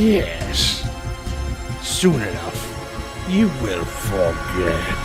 Yes. Soon enough, you will forget.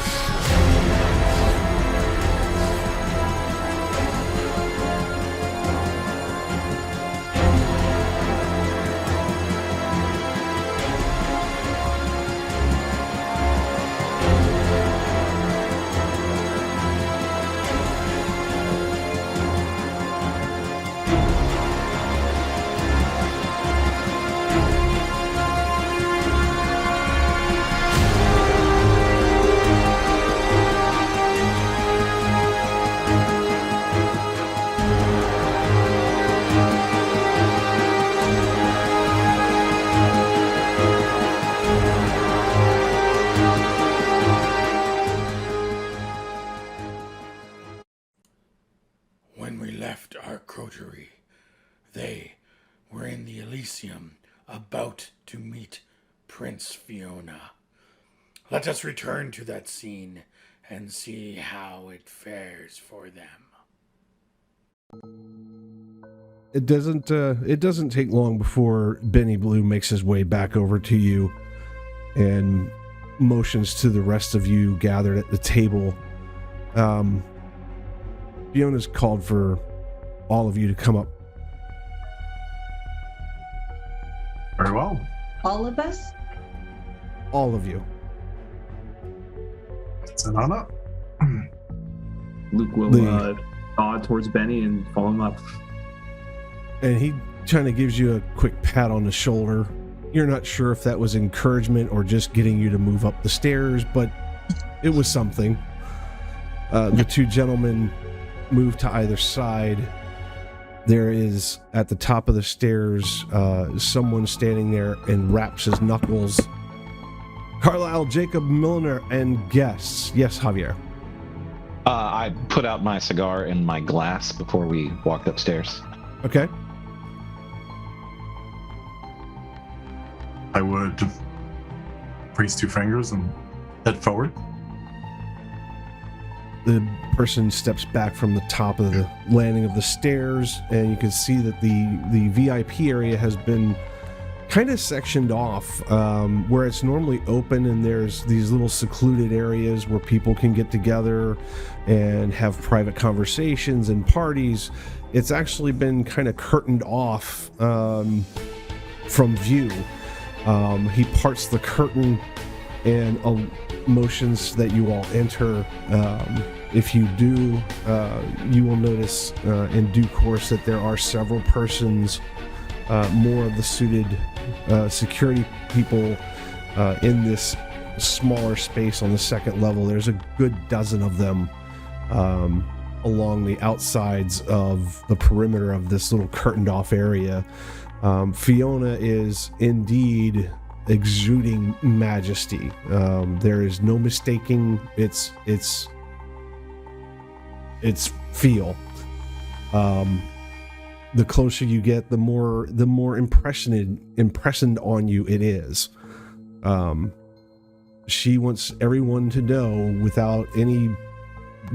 When we left our coterie, they were in the Elysium about to meet Prince Fiona. Let us return to that scene and see how it fares for them. It doesn't take long before Benny Blue makes his way back over to you and motions to the rest of you gathered at the table. Fiona's called for all of you to come up. Very well. All of us? All of you. Sit on up. Luke will nod towards Benny and follow him up. And he kind of gives you a quick pat on the shoulder. You're not sure if that was encouragement or just getting you to move up the stairs, but it was something. The two gentlemen move to either side. There is, at the top of the stairs, someone standing there and wraps his knuckles. Carlisle, Jacob, Milliner, and guests. Yes, Javier. I put out my cigar and my glass before we walked upstairs. Okay. I would raise two fingers and head forward. The person steps back from the top of the landing of the stairs, and you can see that the VIP area has been kind of sectioned off, where it's normally open and there's these little secluded areas where people can get together and have private conversations and parties. It's actually been kind of curtained off from view. He parts the curtain and motions that you all enter. If you do, you will notice in due course that there are several persons, more of the suited security people in this smaller space on the second level. There's a good dozen of them along the outsides of the perimeter of this little curtained off area. Fiona is indeed exuding majesty. There is no mistaking its feel. The closer you get, the more impressioned on you it is. She wants everyone to know without any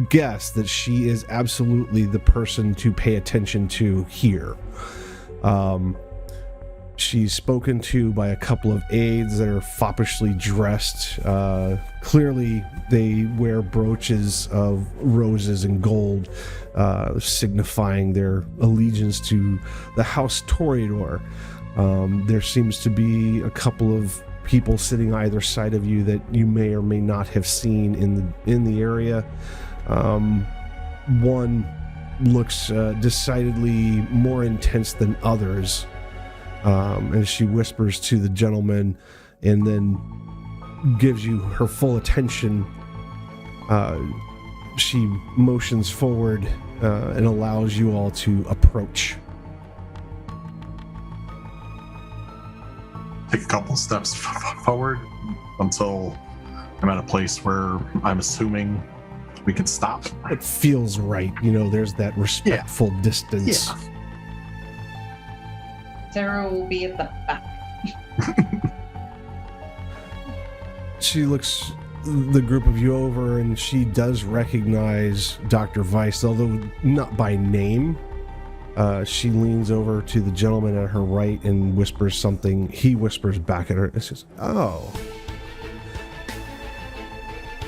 guess that she is absolutely the person to pay attention to here. She's spoken to by a couple of aides that are foppishly dressed. Clearly, they wear brooches of roses and gold, signifying their allegiance to the House Toreador. There seems to be a couple of people sitting either side of you that you may or may not have seen in the area. One looks decidedly more intense than others. And she whispers to the gentleman and then gives you her full attention. She motions forward and allows you all to approach. Take a couple steps forward until I'm at a place where I'm assuming we can stop. It feels right. There's that respectful distance. Yeah. Sarah will be at the back. She looks the group of you over and she does recognize Dr. Weiss, although not by name. She leans over to the gentleman at her right and whispers something. He whispers back at her. It's just, oh.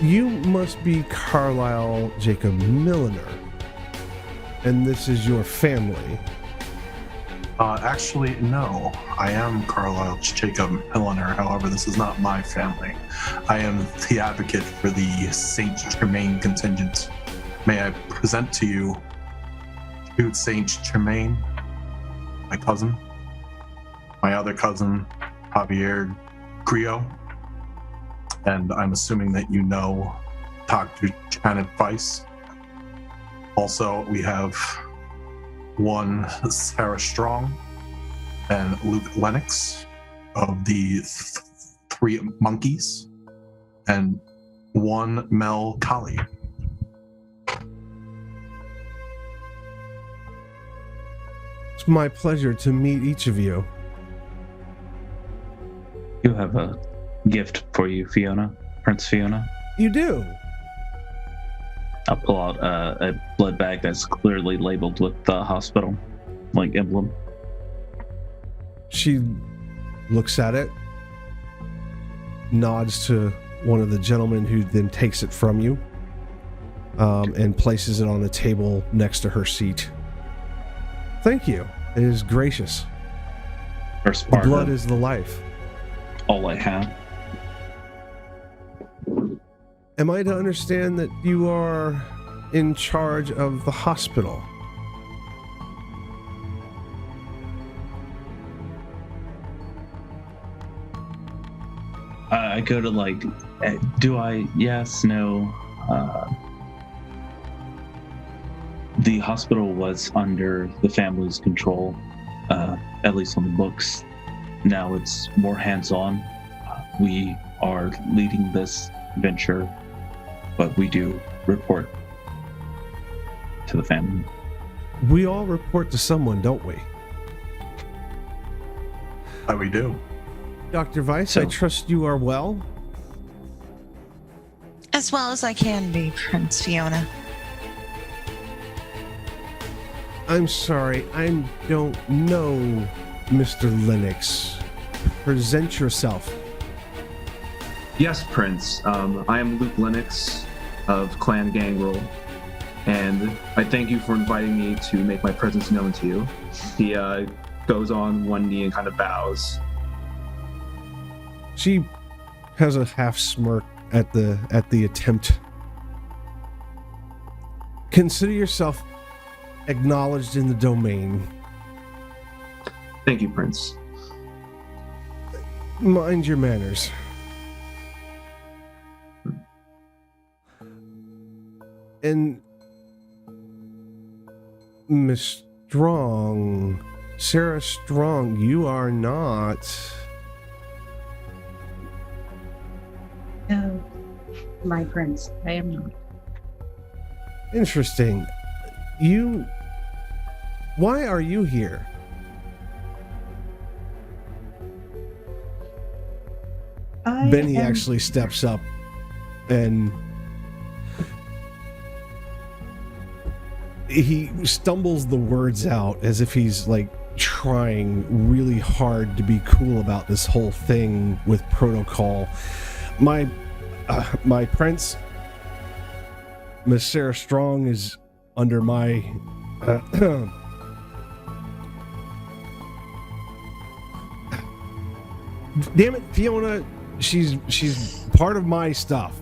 You must be Carlisle Jacob Milliner. And this is your family. Actually, no. I am Carlisle Jacob Milliner. However, this is not my family. I am the advocate for the Saint Germain contingent. May I present to you Jude Saint Germain, my cousin, my other cousin, Javier Grillo, and I'm assuming that you know Dr. Janet Weiss. Also, we have one Sarah Strong and Luke Lennox of the Three Monkeys, and one Mel Collie. It's my pleasure to meet each of you. You have a gift for you, Fiona. Prince Fiona. You do? I'll pull out a blood bag that's clearly labeled with the hospital, emblem. She looks at it, nods to one of the gentlemen who then takes it from you, and places it on the table next to her seat. Thank you. It is gracious. First The part blood of is the life. all I have. Am I to understand that you are in charge of the hospital? I go to do I? Yes, no. The hospital was under the family's control, at least on the books. Now it's more hands-on. We are leading this venture, but we do report to the family. We all report to someone, don't we? That we do. Dr. Weiss, So- I trust you are well. As well as I can be, Prince Fiona. I'm sorry, I don't know Mr. Lennox. Present yourself. Yes, Prince. I am Luke Lennox of Clan Gangrel, and I thank you for inviting me to make my presence known to you. He goes on one knee and kind of bows. She has a half smirk at the attempt. Consider yourself acknowledged in the domain. Thank you, Prince. Mind your manners. And Miss Strong, Sarah Strong, you are not. No, my prince. I am not. Interesting. Why are you here? Benny actually steps up and he stumbles the words out as if he's trying really hard to be cool about this whole thing with protocol. My prince, Miss Sarah Strong, is under my damn it, Fiona, she's part of my stuff.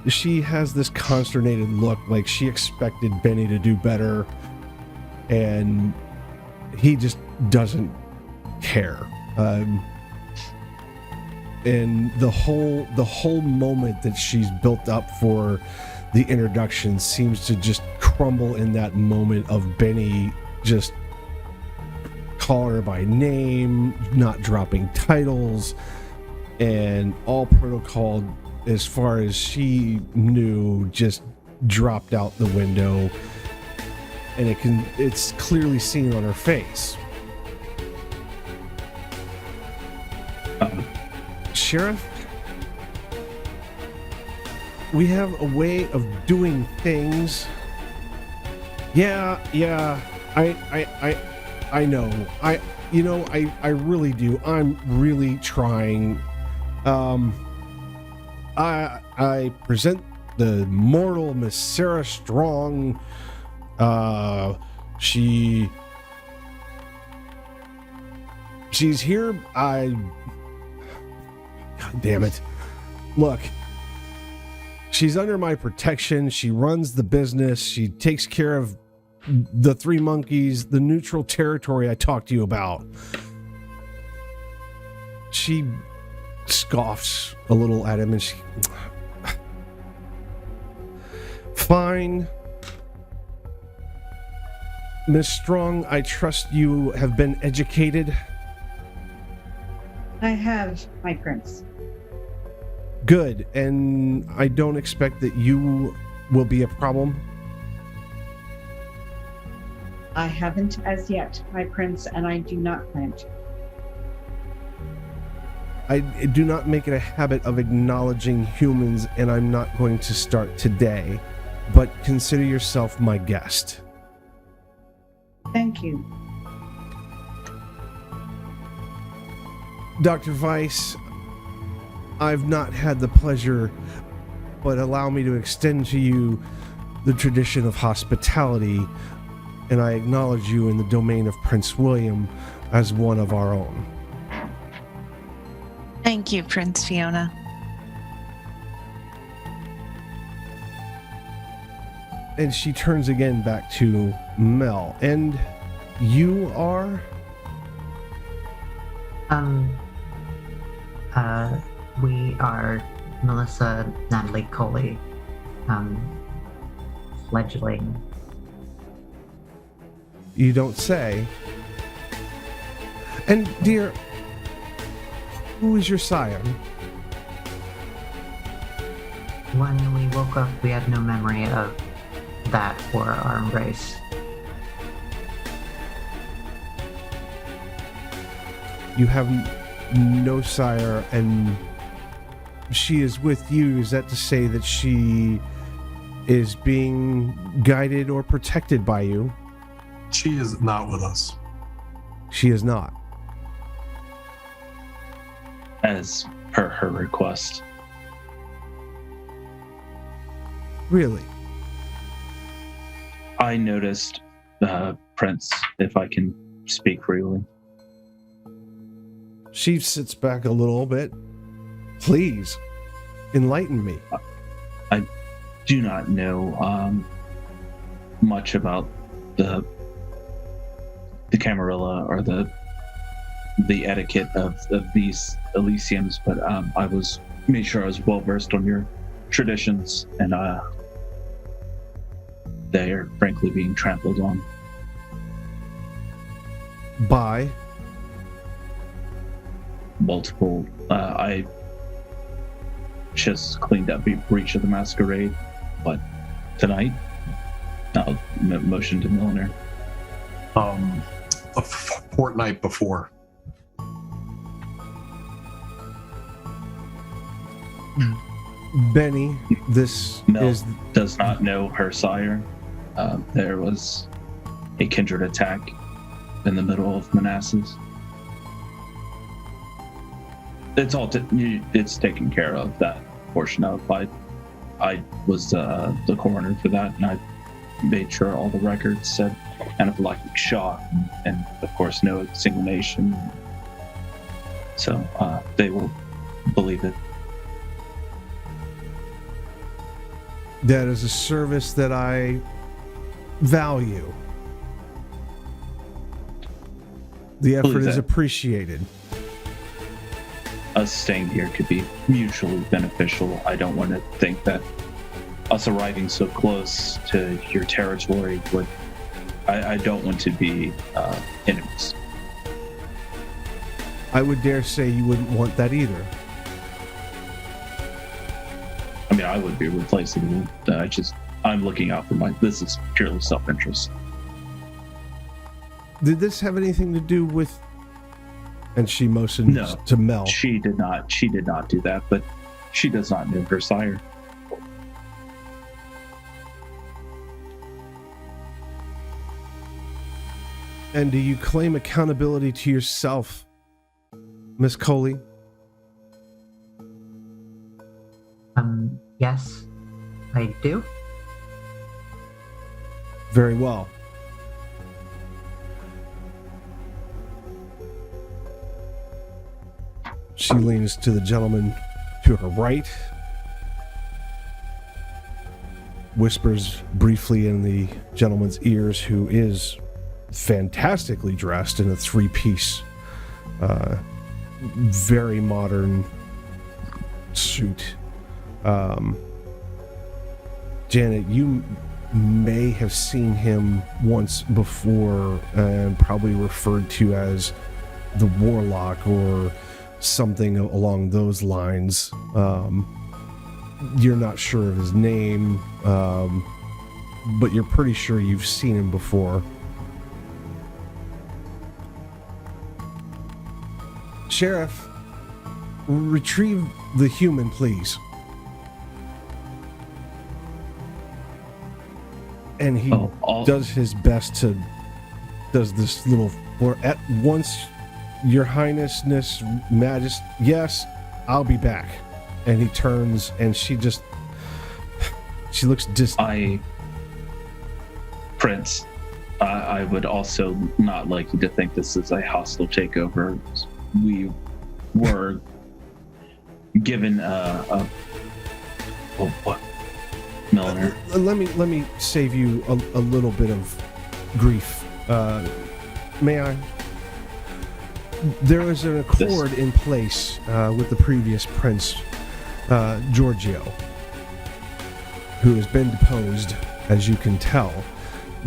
She has this consternated look, like she expected Benny to do better, and he just doesn't care. And the whole moment that she's built up for the introduction seems to just crumble in that moment of Benny just calling her by name, not dropping titles, and all protocol, as far as she knew, just dropped out the window, and it's clearly seen on her face. Sheriff, we have a way of doing things Yeah. I know. I really do. I'm really trying. I present the mortal Miss Sarah Strong. She's here. God damn it. Look. She's under my protection. She runs the business. She takes care of the three monkeys, the neutral territory I talked to you about. She scoffs a little at him and she... Fine. Miss Strong, I trust you have been educated. I have, my prince. Good, and I don't expect that you will be a problem. I haven't as yet, my prince, and I do not plan to. I do not make it a habit of acknowledging humans, and I'm not going to start today, but consider yourself my guest. Thank you. Dr. Weiss, I've not had the pleasure, but allow me to extend to you the tradition of hospitality, and I acknowledge you in the domain of Prince William as one of our own. Thank you, Prince Fiona. And she turns again back to Mel. And you are? We are Melissa, Natalie, Collie, fledgling. You don't say. And dear, who is your sire? When we woke up, we had no memory of that or our embrace. You have no sire, and she is with you. Is that to say that she is being guided or protected by you? She is not with us. She is not. As per her request. Really? I noticed, Prince, if I can speak freely. She sits back a little bit. Please, enlighten me. I do not know much about the Camarilla or the etiquette of these Elysiums, but I was made sure I was well versed on your traditions, and they are frankly being trampled on. By? Multiple. I just cleaned up Breach of the Masquerade, but tonight, I'll motion to Milliner. A fortnight before. Benny, this Mel is... does not know her sire. There was a kindred attack in the middle of Manassas. It's all it's taken care of, that portion of it. I was the coroner for that, and I made sure all the records said anaphylactic shock, and of course no exsanguination. So they will believe it. That is a service that I value. The effort is appreciated. Us staying here could be mutually beneficial. I don't want to think that us arriving so close to your territory would... I don't want to be enemies. I would dare say you wouldn't want that either. I mean, I would be replaceable. I'm looking out for this is purely self-interest. Did this have anything to do with... And she motions to Mel. She did not do that, but she does not know her sire. And do you claim accountability to yourself, Miss Collie? Yes, I do. Very well. She leans to the gentleman to her right, whispers briefly in the gentleman's ears, who is fantastically dressed in a three-piece, very modern suit. Janet, you may have seen him once before and probably referred to as the Warlock or something along those lines. You're not sure of his name, but you're pretty sure you've seen him before. Sheriff, retrieve the human, please. And he does his best to does this little, or at once, Your Highnessness, Majesty, yes, I'll be back. And he turns, and she looks Prince, I would also not like you to think this is a hostile takeover. We were given what? Milliner. Let me save you a little bit of grief. May I? There is an accord in place with the previous Prince, Giorgio, who has been deposed, as you can tell.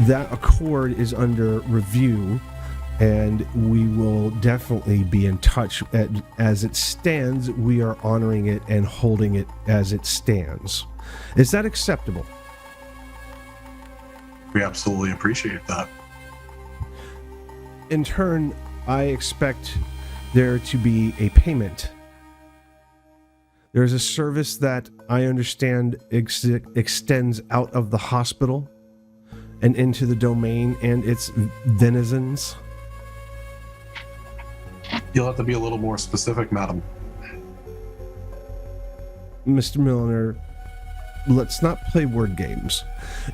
That accord is under review, and we will definitely be in touch. As it stands, we are honoring it and holding it as it stands. Is that acceptable? We absolutely appreciate that. In turn, I expect there to be a payment. There's a service that I understand extends out of the hospital and into the domain and its denizens. You'll have to be a little more specific, madam. Mr. Milliner, let's not play word games.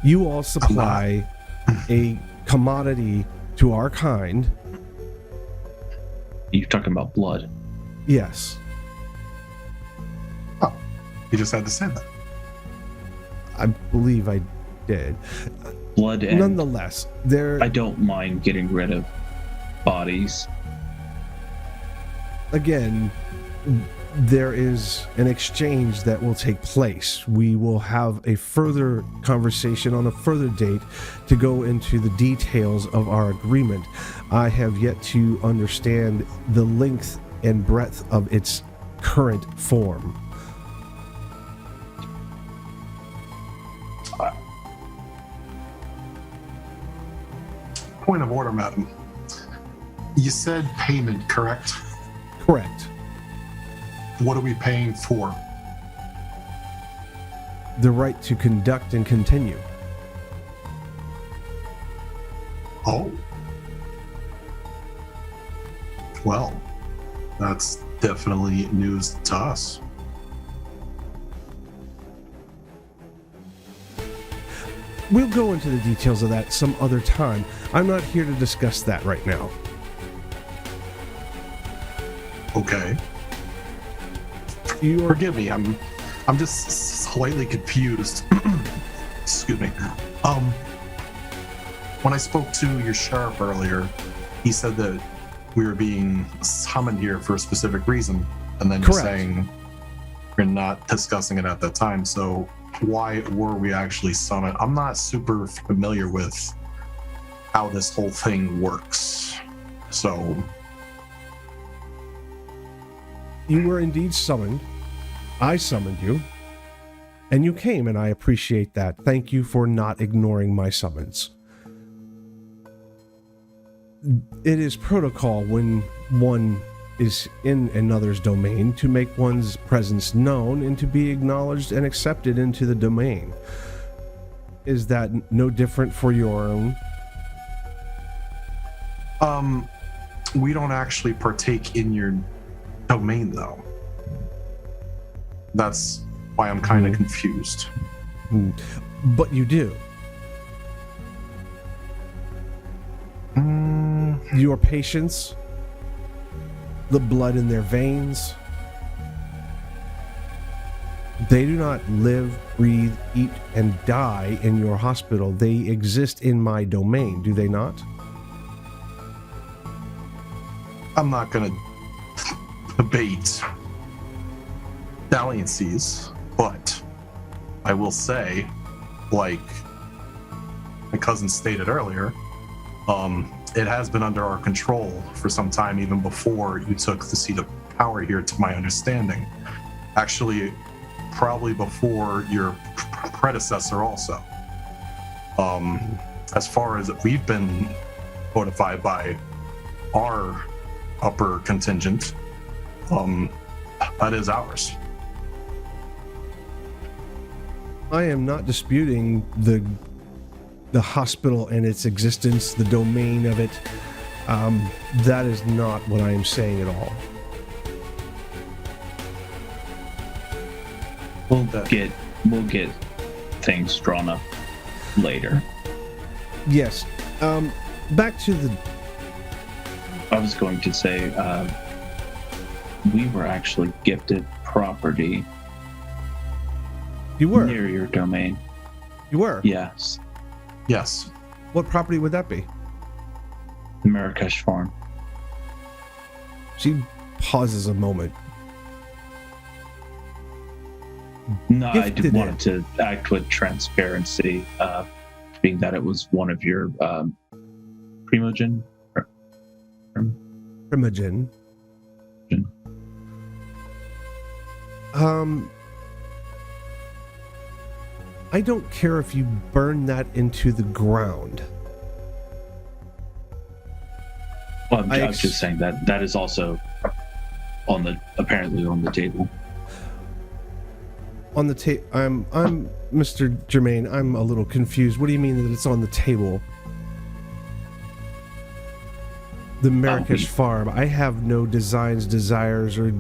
You all supply a commodity to our kind. You're talking about blood. Yes. Oh, you just had to say that. I believe I did. Blood and... Nonetheless, I don't mind getting rid of bodies. Again, there is an exchange that will take place. We will have a further conversation on a further date to go into the details of our agreement. I have yet to understand the length and breadth of its current form. Point of order, madam. You said payment, correct? Correct. What are we paying for? The right to conduct and continue. Oh. Well, that's definitely news to us. We'll go into the details of that some other time. I'm not here to discuss that right now. Okay. Forgive me, I'm just slightly confused. Excuse me. When I spoke to your sheriff earlier, he said that we were being summoned here for a specific reason, and then you're saying we're not discussing it at that time. So why were we actually summoned? I'm not super familiar with how this whole thing works. So you were indeed summoned. I summoned you, and you came, and I appreciate that. Thank you for not ignoring my summons. It is protocol when one is in another's domain to make one's presence known and to be acknowledged and accepted into the domain. Is that no different for your own? We don't actually partake in your domain, though. That's why I'm kind of confused. But you do. Your patients, the blood in their veins, they do not live, breathe, eat, and die in your hospital. They exist in my domain, do they not? I'm not going to debate dalliances, but I will say, like my cousin stated earlier, it has been under our control for some time, even before you took the seat of power here, to my understanding. Actually, probably before your predecessor also. As far as we've been notified by our upper contingent, that is ours. I am not disputing the hospital and its existence, the domain of it. That is not what I am saying at all. We'll get things drawn up later. Yes. Back to the... I was going to say, we were actually gifted property. You were? Near your domain. You were? Yes. Yes. What property would that be? The Marrakesh farm. She pauses a moment. No, I Gifted wanted to act with transparency, being that it was one of your primogen. Primogen. I don't care if you burn that into the ground. Well, I was just saying that is also apparently on the table. On the table. I'm Mr. Germain. I'm a little confused. What do you mean that it's on the table? The Marrakesh farm. I have no designs, desires, or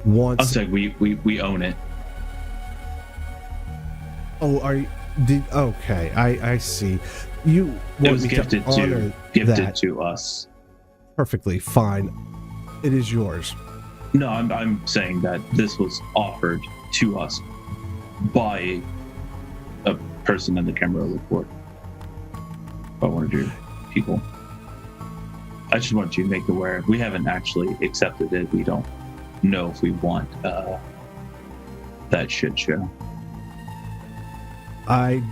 wants. I'm saying we own it. Oh, are you? Okay, I see. You It want was me gifted to honor gifted that. to us. Perfectly fine. It is yours. No, I'm saying that this was offered to us by a person in the Camera report, by one of your people. I just want you to make aware. We haven't actually accepted it. We don't know if we want that shit show. I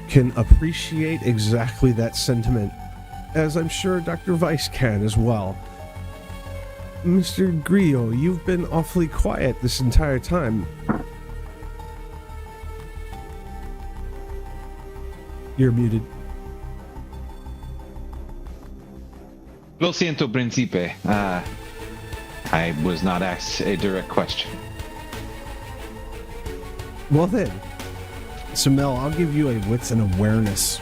can appreciate exactly that sentiment, as I'm sure Dr. Weiss can as well. Mr. Grillo, you've been awfully quiet this entire time. You're muted. Lo siento, Principe. I was not asked a direct question. Well then, so Mel, I'll give you a wits and awareness.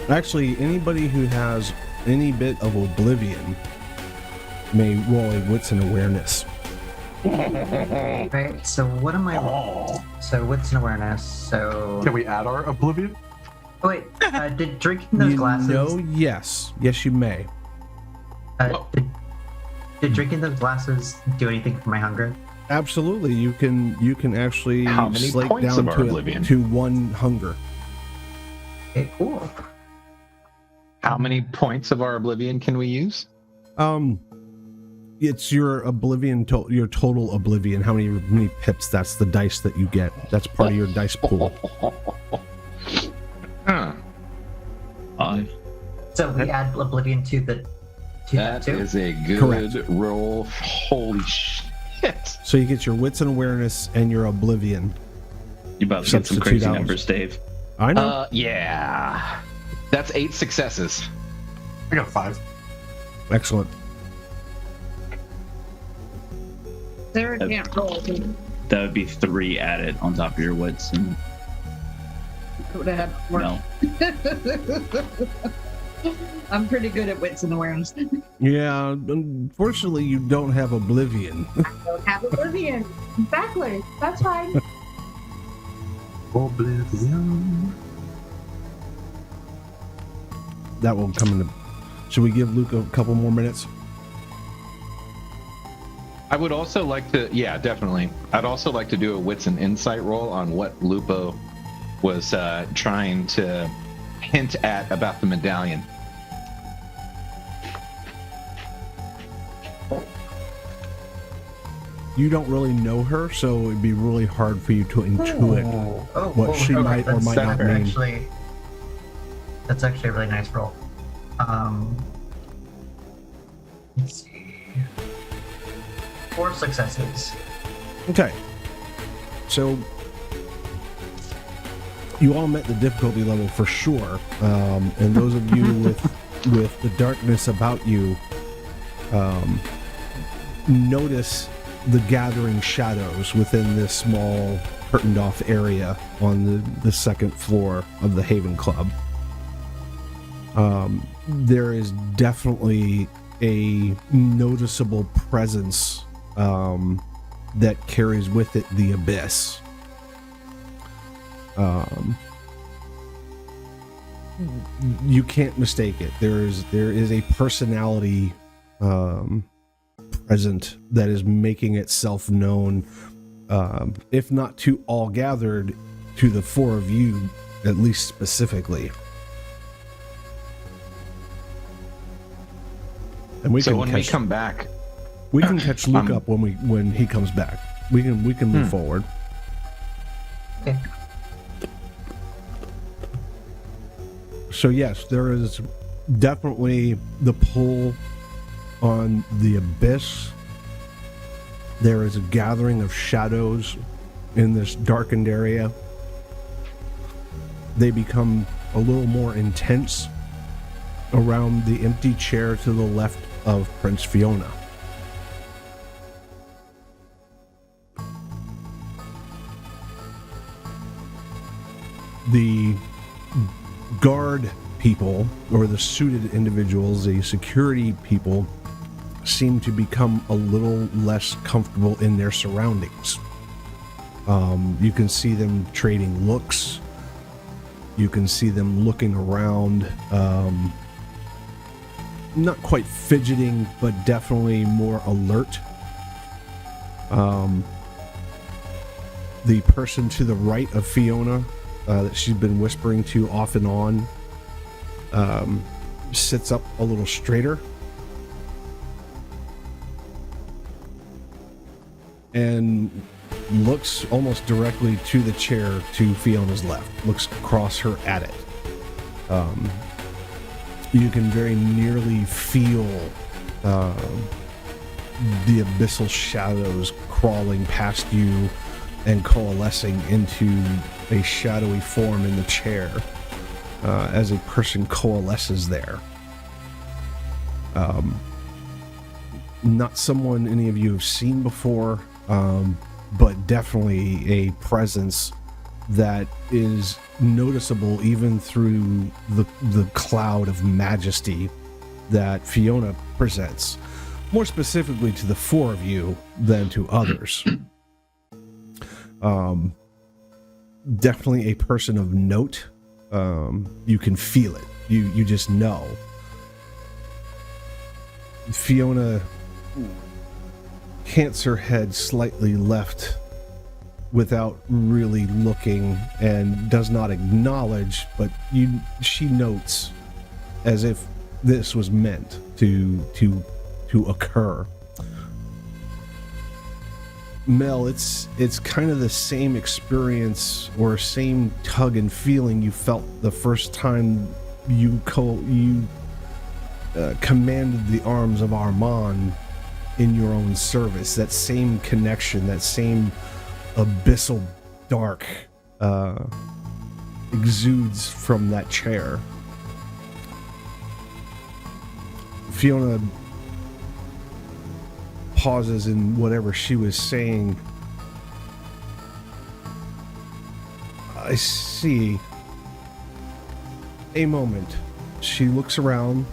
Actually, anybody who has any bit of oblivion may roll a wits and awareness. Right, so what am I... So wits and awareness, so... Can we add our oblivion? Oh, wait, did drinking those glasses... No, yes. Yes, you may. Did drinking those glasses do anything for my hunger? Absolutely. You can actually How many slate points down of our to, oblivion? to one hunger. Okay, cool. How many points of our oblivion can we use? It's your oblivion, your total oblivion. How many pips? That's the dice that you get. That's part of your dice pool. Huh. So we add oblivion to that too? Is a good Correct. roll. Holy shit. So you get your wits and awareness and your oblivion. You about to get some Substitute crazy out. numbers, Dave. I know. Yeah. That's 8 successes. I got 5. Excellent. Sarah can't roll. That would be 3 added on top of your wits. And would have had more. No. I'm pretty good at wits and awareness. Yeah, unfortunately, you don't have Oblivion. I don't have Oblivion. Exactly. That's fine. Oblivion. That will come into. Should we give Luke a couple more minutes? I would also like to, yeah, definitely. I'd also like to do a wits and insight roll on what Lupo was trying to hint at about the medallion. You don't really know her, so it'd be really hard for you to intuit what she might or might not mean. That's actually a really nice roll. Let's see. 4 successes. Okay. So you all met the difficulty level for sure, and those of you with the darkness about you notice the gathering shadows within this small curtained off area on the second floor of the Haven Club. There is definitely a noticeable presence that carries with it the abyss. You can't mistake it. There is a personality present that is making itself known, if not to all gathered, to the four of you, at least specifically. And we when we come back, we can catch Luke up when he comes back. We can move forward. Okay. So yes, there is definitely the pull on the abyss. There is a gathering of shadows in this darkened area. They become a little more intense around the empty chair to the left of Prince Fiona. The guard people, or the suited individuals, the security people, seem to become a little less comfortable in their surroundings. You can see them trading looks. You can see them looking around, not quite fidgeting, but definitely more alert. The person to the right of Fiona that she's been whispering to off and on sits up a little straighter and looks almost directly to the chair to Fiona's left, looks across her at it. You can very nearly feel the abyssal shadows crawling past you and coalescing into a shadowy form in the chair as a person coalesces there. Not someone any of you have seen before, but definitely a presence that is noticeable even through the cloud of majesty that Fiona presents, more specifically to the four of you than to others. Definitely a person of note. You can feel it. You just know. Fiona cants her head slightly left without really looking and does not acknowledge, but she notes as if this was meant to occur. Mel, it's kind of the same experience or same tug and feeling you felt the first time you commanded the arms of Armand in your own service. That same connection, that same abyssal dark exudes from that chair. Fiona pauses in whatever she was saying. I see. a moment, she looks around,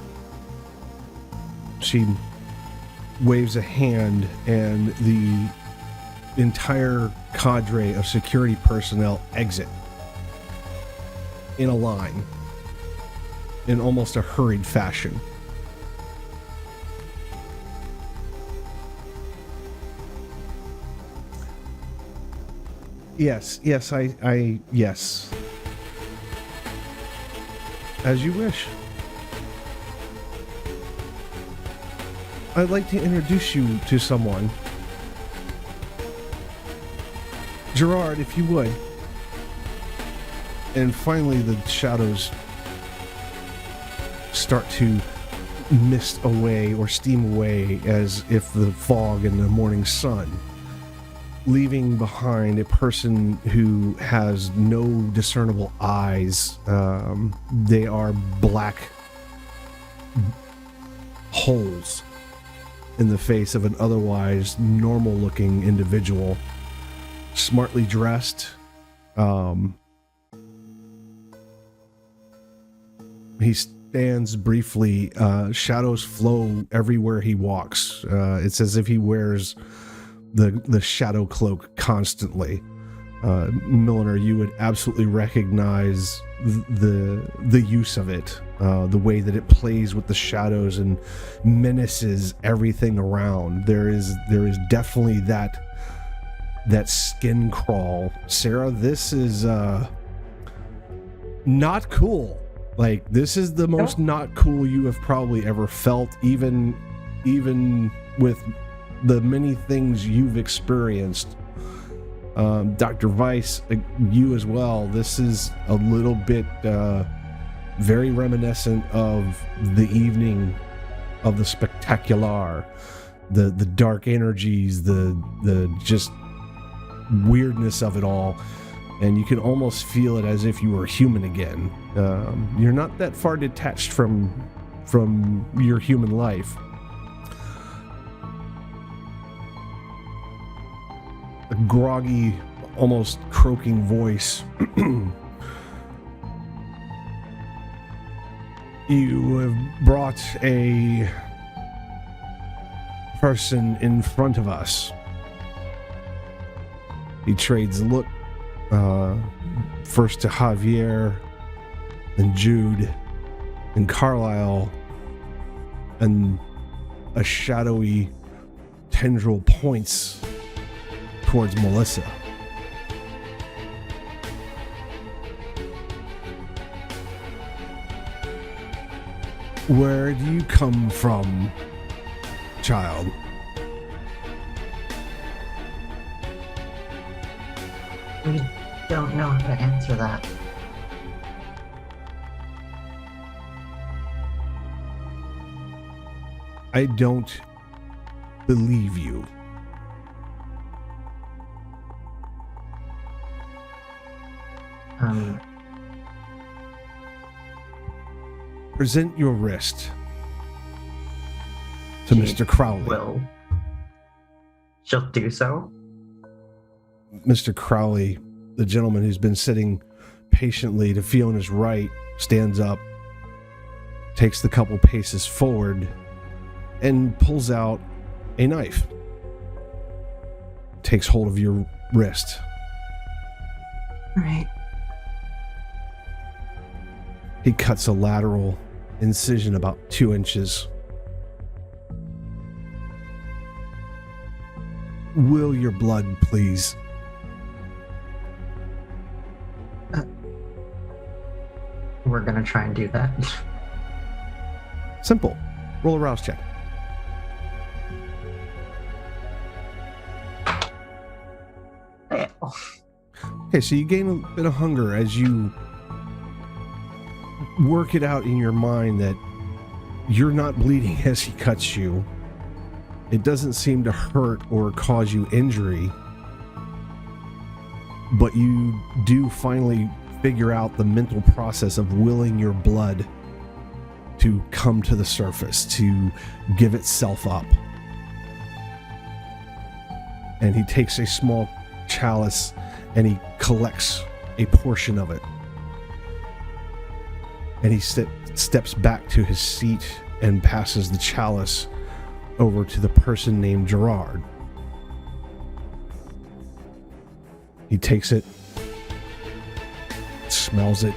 she waves a hand, and the entire cadre of security personnel exit in a line in almost a hurried fashion. Yes, yes. As you wish. I'd like to introduce you to someone. Gerard, if you would. And finally the shadows start to mist away or steam away as if the fog and the morning sun, leaving behind a person who has no discernible eyes. They are black holes in the face of an otherwise normal looking individual, smartly dressed. He stands briefly. Shadows flow everywhere he walks. It's as if he wears the shadow cloak constantly. Milliner, you would absolutely recognize the use of it, the way that it plays with the shadows and menaces everything around. There is definitely that skin crawl. Sarah, this is not cool. Like, this is the most not cool you have probably ever felt, even with the many things you've experienced. Dr. Weiss, you as well. This is a little bit very reminiscent of the evening of the spectacular, the dark energies, the just weirdness of it all, and you can almost feel it as if you were human again. You're not that far detached from your human life. A groggy, almost croaking voice. You have brought a person in front of us. He trades a look, first to Javier, then Jude, and Carlisle, and a shadowy tendril points towards Melissa. Where do you come from, child? We don't know how to answer that. I don't believe you. Present your wrist to Mr. Crowley. Well, she'll do so. Mr. Crowley, the gentleman who's been sitting patiently to Fiona's right, stands up, takes the couple paces forward, and pulls out a knife. Takes hold of your wrist. Right. He cuts a lateral incision about 2 inches. Will your blood, please? We're gonna try and do that. Simple. Roll a rouse check. Okay, so you gain a bit of hunger as you work it out in your mind that you're not bleeding as he cuts you. It doesn't seem to hurt or cause you injury, but you do finally figure out the mental process of willing your blood to come to the surface, to give itself up. And he takes a small chalice and he collects a portion of it. and he steps back to his seat and passes the chalice over to the person named Gerard. He takes it, smells it,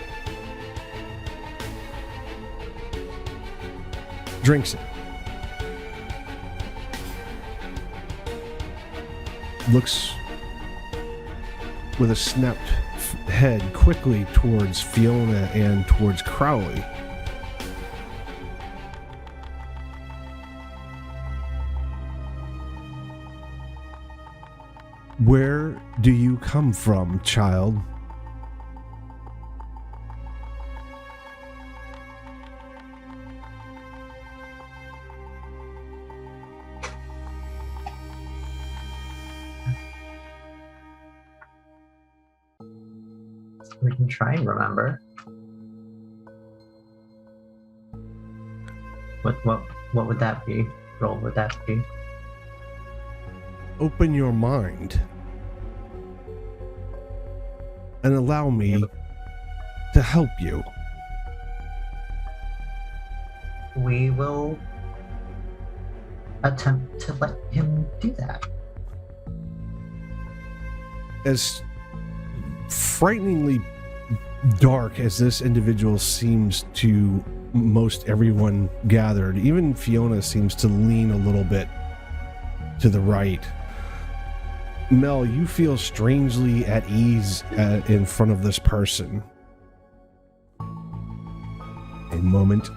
drinks it, looks with a snapped head quickly towards Fiona and towards Crowley. Where do you come from, child? We can try and remember. What would that be? Roll would that be? Open your mind and allow me to help you. We will attempt to let him do that. As frighteningly dark as this individual seems to most everyone gathered, even Fiona seems to lean a little bit to the right. Mel, you feel strangely at ease in front of this person. A moment.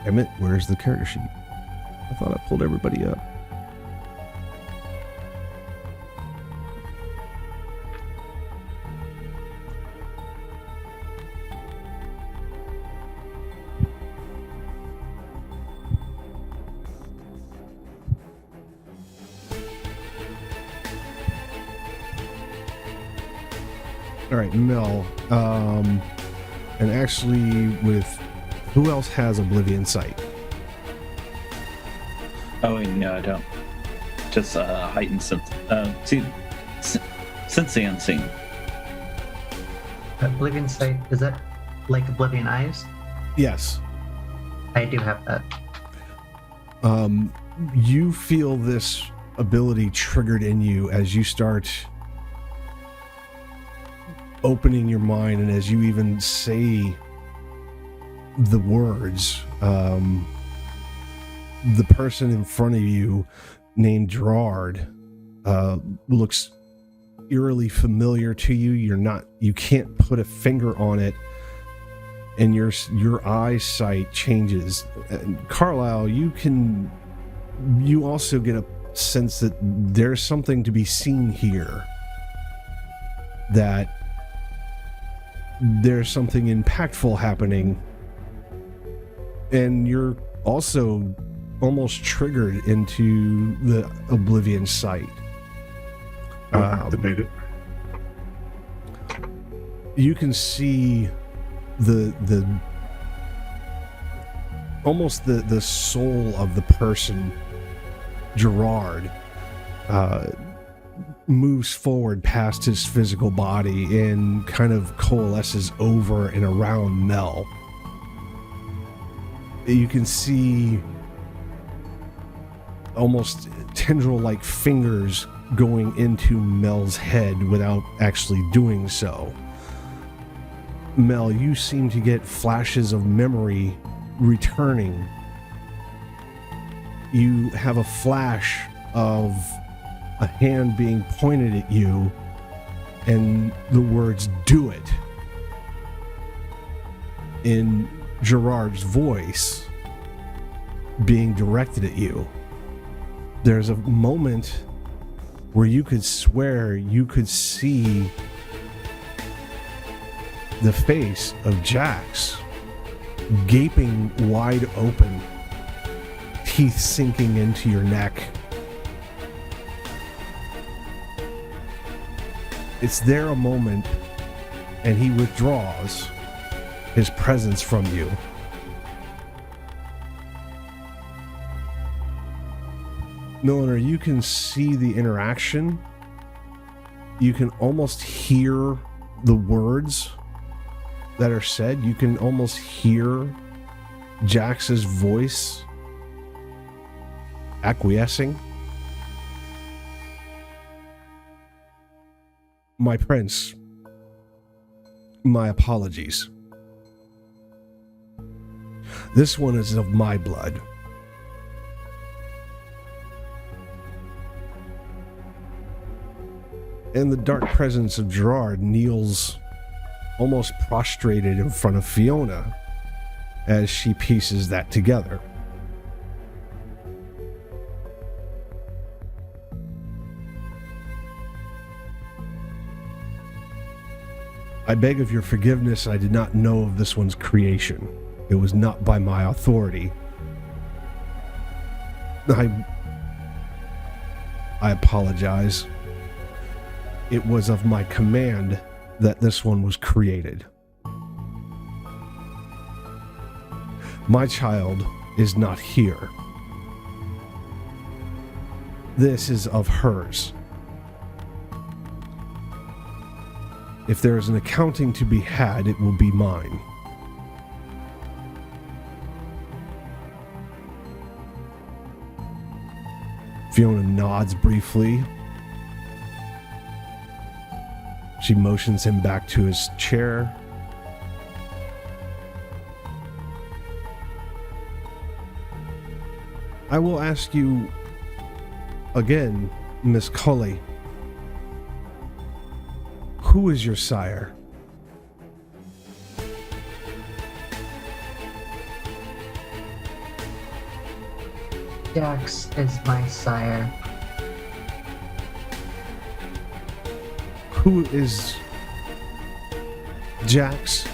Emmett, where's the character sheet? I thought I pulled everybody up. All right, Mel. And actually with... Who else has Oblivion Sight? Oh, no, I don't. Just heightened sense. Sense the unseen. Oblivion Sight, is that like Oblivion Eyes? Yes. I do have that. You feel this ability triggered in you as you start opening your mind, and as you even say the words, the person in front of you named Gerard looks eerily familiar to you. You can't put a finger on it, and your eyesight changes. And Carlisle, you also get a sense that there's something to be seen here, that there's something impactful happening. And you're also almost triggered into the Oblivion Sight. Activate it. You can see the almost the soul of the person, Gerard, moves forward past his physical body and kind of coalesces over and around Mel. You can see almost tendril-like fingers going into Mel's head without actually doing so. Mel, you seem to get flashes of memory returning. You have a flash of a hand being pointed at you and the words "do it" in Gerard's voice being directed at you. There's a moment where you could swear you could see the face of Jax gaping wide open, teeth sinking into your neck. It's there a moment, and he withdraws his presence from you. Milliner, you can see the interaction. You can almost hear the words that are said. You can almost hear Jax's voice acquiescing. My prince, my apologies. This one is of my blood. And the dark presence of Gerard kneels almost prostrated in front of Fiona as she pieces that together. I beg of your forgiveness. I did not know of this one's creation. It was not by my authority. I apologize. It was of my command that this one was created. My child is not here. This is of hers. If there is an accounting to be had, it will be mine. Fiona nods briefly. She motions him back to his chair. I will ask you again, Miss Collie. Who is your sire? Jax is my sire. Who is Jax?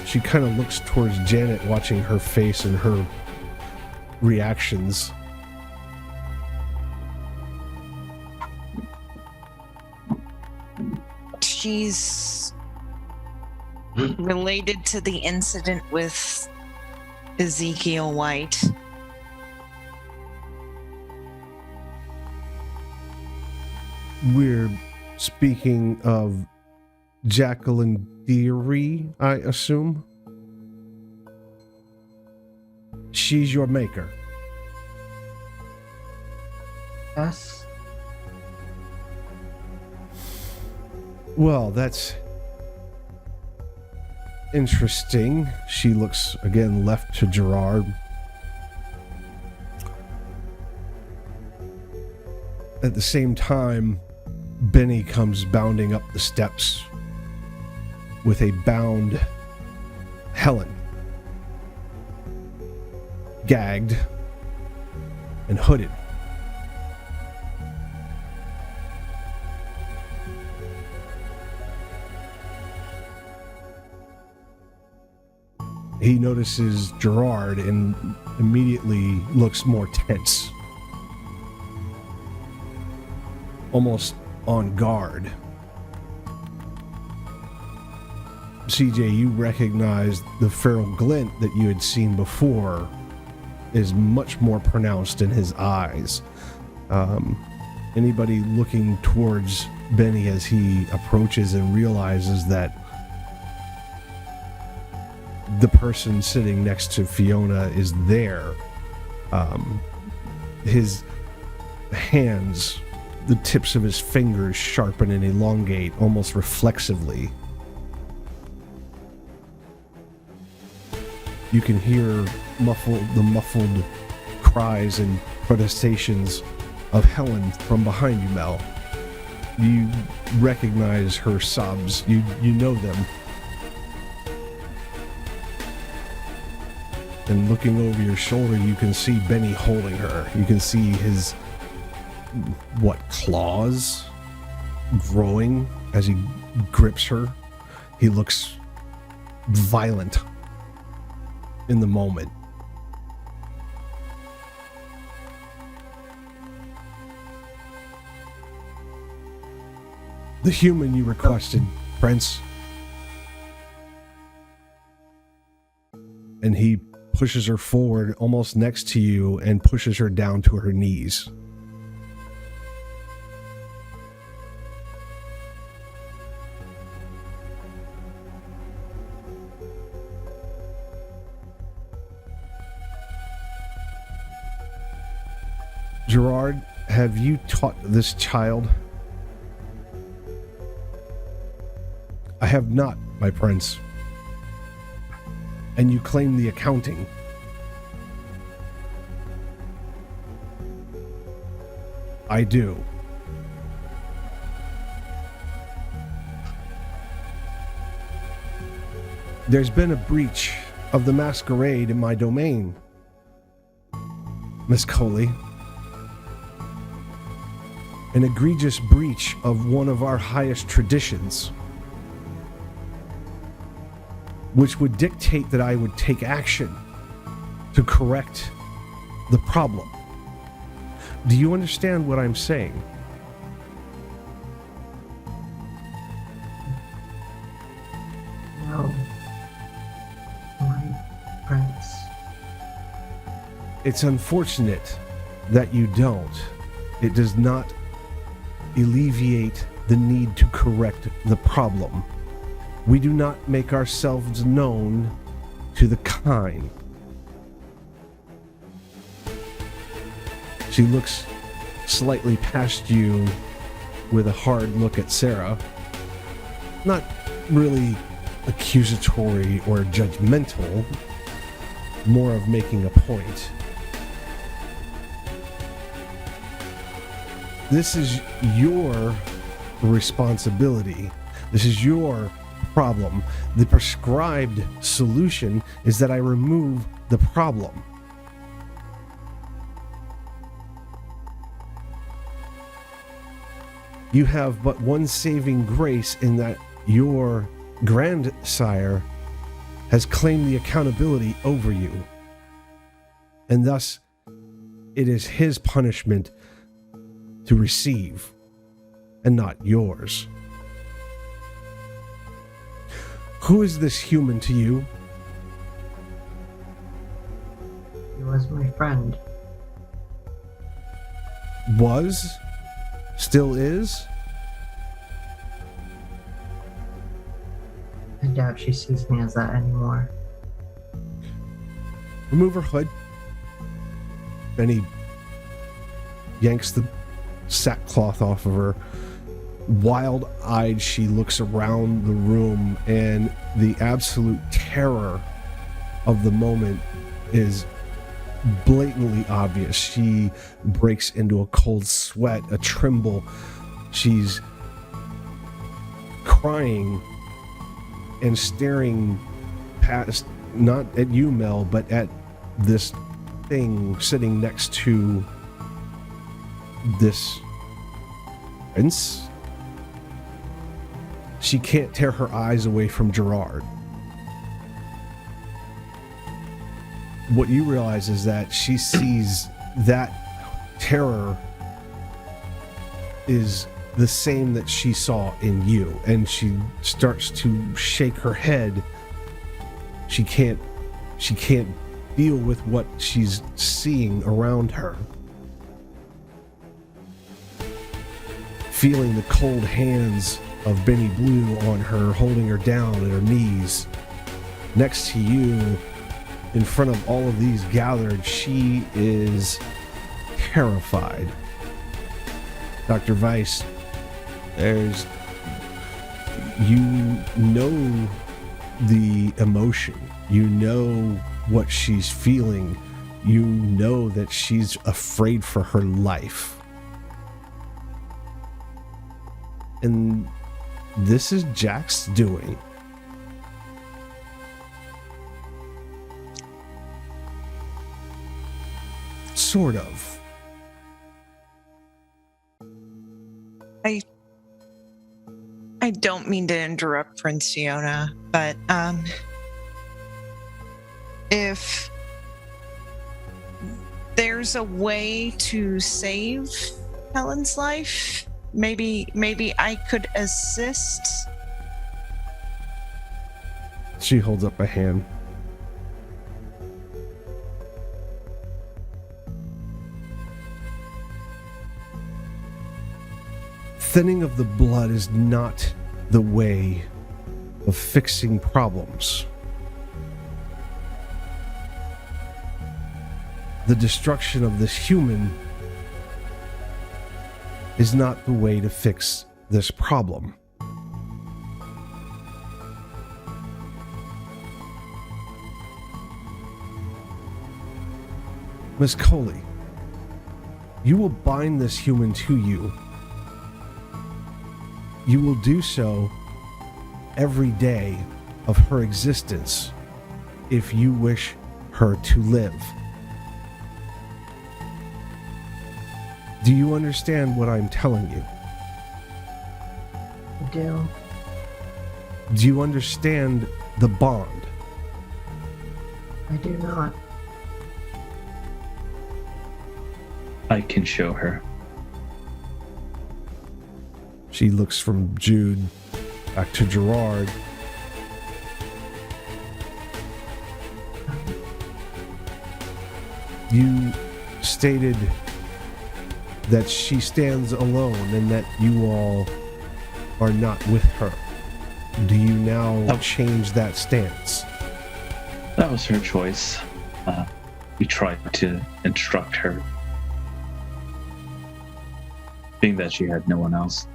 She kind of looks towards Janet, watching her face and her reactions. She's related to the incident with Ezekiel White. We're speaking of Jacqueline Dearie, I assume. She's your maker. Yes. Well, that's interesting. She looks again left to Gerard. At the same time, Benny comes bounding up the steps with a bound Helen, gagged and hooded. He notices Gerard and immediately looks more tense, almost on guard. CJ, you recognize the feral glint that you had seen before is much more pronounced in his eyes. Anybody looking towards Benny as he approaches and realizes that the person sitting next to Fiona is there, his hands, the tips of his fingers sharpen and elongate almost reflexively. You can hear the muffled cries and protestations of Helen from behind you, Mel. You recognize her sobs. You know them. And looking over your shoulder, you can see Benny holding her. You can see his, claws growing as he grips her. He looks violent in the moment. The human you requested, Prince. And he pushes her forward almost next to you and pushes her down to her knees. Gerard, have you taught this child? I have not, my prince. And you claim the accounting. I do. There's been a breach of the masquerade in my domain, Miss Collie. An egregious breach of one of our highest traditions, which would dictate that I would take action to correct the problem. Do you understand what I'm saying? No. My prince. It's unfortunate that you don't. It does not alleviate the need to correct the problem. We do not make ourselves known to the kind. She looks slightly past you with a hard look at Sarah. Not really accusatory or judgmental, more of making a point. This is your responsibility. This is your problem. The prescribed solution is that I remove the problem. You have but one saving grace in that your grandsire has claimed the accountability over you. And thus, it is his punishment to receive, and not yours. Who is this human to you? He was my friend. Was? Still is? I doubt she sees me as that anymore. Remove her hood. Then he yanks the sackcloth off of her. Wild-eyed, she looks around the room, and the absolute terror of the moment is blatantly obvious. She breaks into a cold sweat, a tremble. She's crying and staring past, not at you, Mel, but at this thing sitting next to this prince. She can't tear her eyes away from Gerard. What you realize is that she sees that terror is the same that she saw in you, and she starts to shake her head. She can't deal with what she's seeing around her. Feeling the cold hands of Benny Blue on her, holding her down at her knees. Next to you, in front of all of these gathered, she is terrified. Dr. Weiss, you know the emotion. You know what she's feeling. You know that she's afraid for her life. And this is Jack's doing. Sort of. I don't mean to interrupt Prince Fiona, but if there's a way to save Helen's life, maybe I could assist. She holds up a hand. Thinning of the blood is not the way of fixing problems. The destruction of this human is not the way to fix this problem. Miss Collie, you will bind this human to you. You will do so every day of her existence if you wish her to live. Do you understand what I'm telling you? I do. Do you understand the bond? I do not. I can show her. She looks from Jude back to Gerard. You stated that she stands alone and that you all are not with her. Do you now change that stance? That was her choice. We tried to instruct her, being that she had no one else.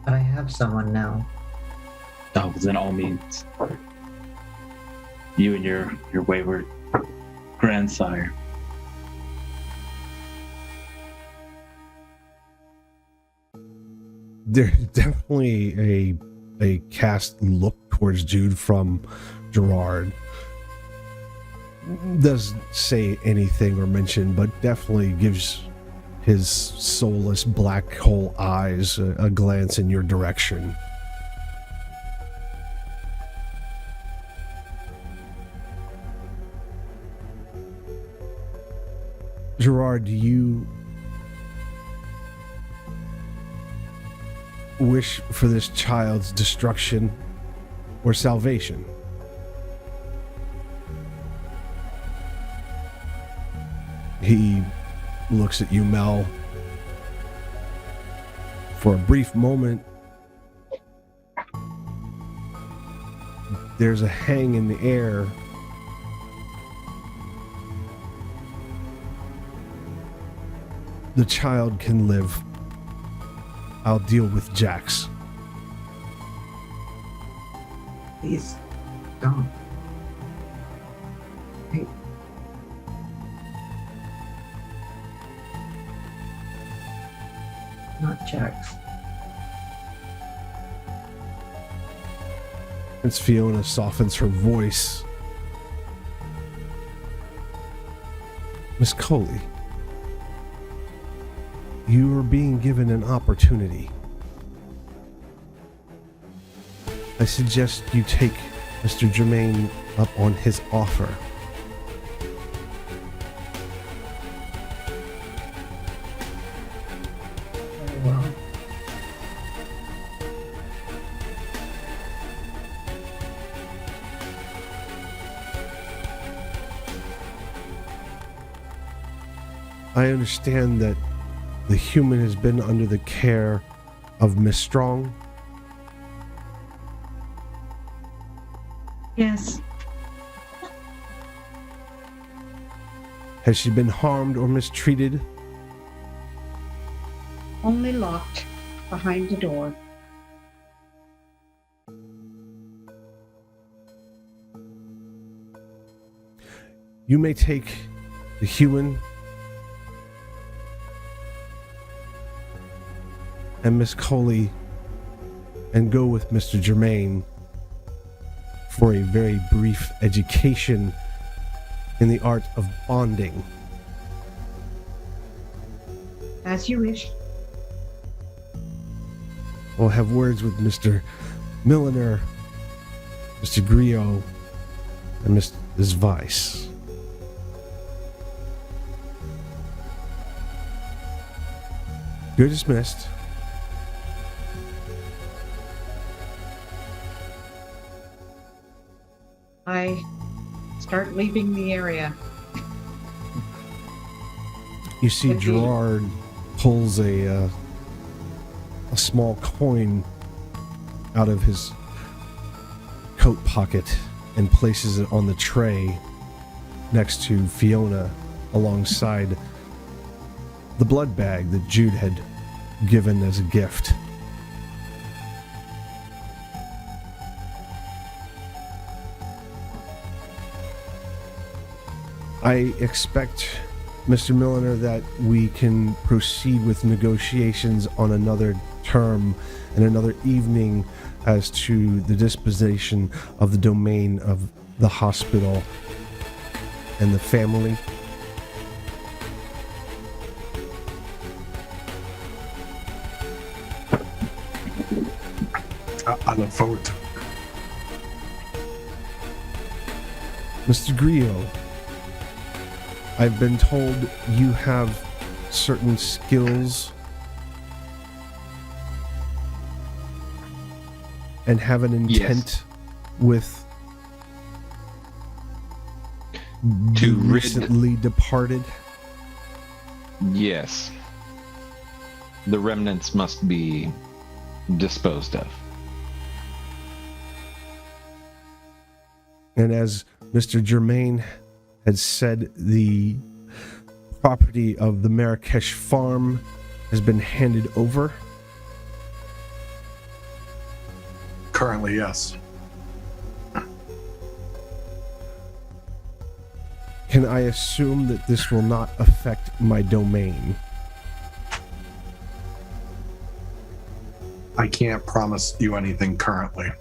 But I have someone now. Oh, then all means. You and your wayward grandsire. There's definitely a cast look towards Jude from Gerard. Doesn't say anything or mention, but definitely gives his soulless black hole eyes a glance in your direction. Gerard, do you wish for this child's destruction or salvation? He looks at you, Mel. For a brief moment, there's a hang in the air. The child can live. I'll deal with Jax. Please, don't. Hey. Not Jax. Prince Fiona softens her voice. Miss Collie, you are being given an opportunity. I suggest you take Mr. Germain up on his offer. Very well. I understand that the human has been under the care of Miss Strong. Yes. Has she been harmed or mistreated? Only locked behind the door. You may take the human and Miss Collie and go with Mr. Germain for a very brief education in the art of bonding. As you wish. We'll have words with Mr. Milliner, Mr. Grillo, and Mrs. Weiss. You're dismissed. I start leaving the area. You see With the- Gerard pulls a small coin out of his coat pocket and places it on the tray next to Fiona alongside the blood bag that Jude had given as a gift. I expect, Mr. Milliner, that we can proceed with negotiations on another term and another evening as to the disposition of the domain of the hospital and the family. I look forward to it. Mr. Grillo, I've been told you have certain skills and have an intent with the To rid- recently departed. Yes. The remnants must be disposed of. And as Mr. Germain had said, the property of the Marrakesh farm has been handed over. Currently, yes. Can I assume that this will not affect my domain? I can't promise you anything currently.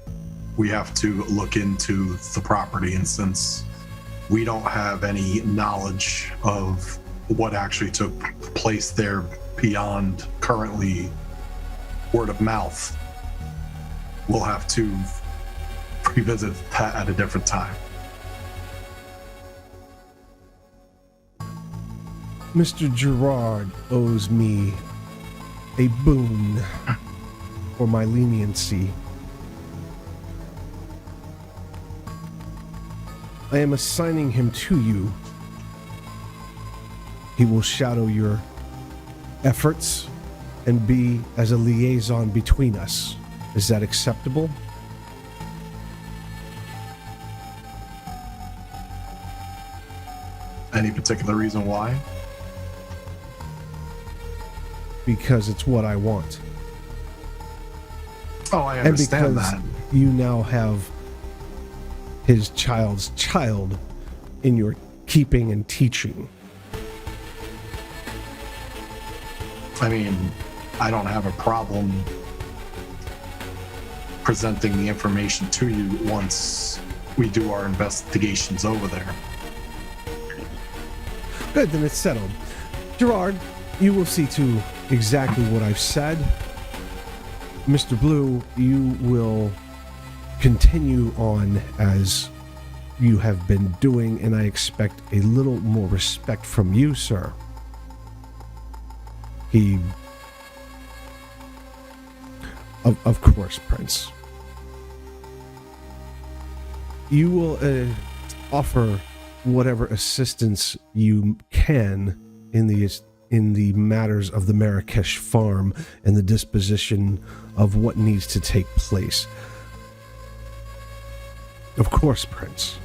We have to look into the property, and since we don't have any knowledge of what actually took place there beyond currently word of mouth, we'll have to revisit that at a different time. Mr. Gerard owes me a boon for my leniency. I am assigning him to you. He will shadow your efforts and be as a liaison between us. Is that acceptable? Any particular reason why? Because it's what I want. Oh, I And understand because that. you now have his child's child in your keeping and teaching. I mean, I don't have a problem presenting the information to you once we do our investigations over there. Good, then it's settled. Gerard, you will see to exactly what I've said. Mr. Blue, you will continue on as you have been doing, and I expect a little more respect from you, sir. Of course, Prince. You will offer whatever assistance you can in the matters of the Marrakesh farm and the disposition of what needs to take place. Of course, Prince.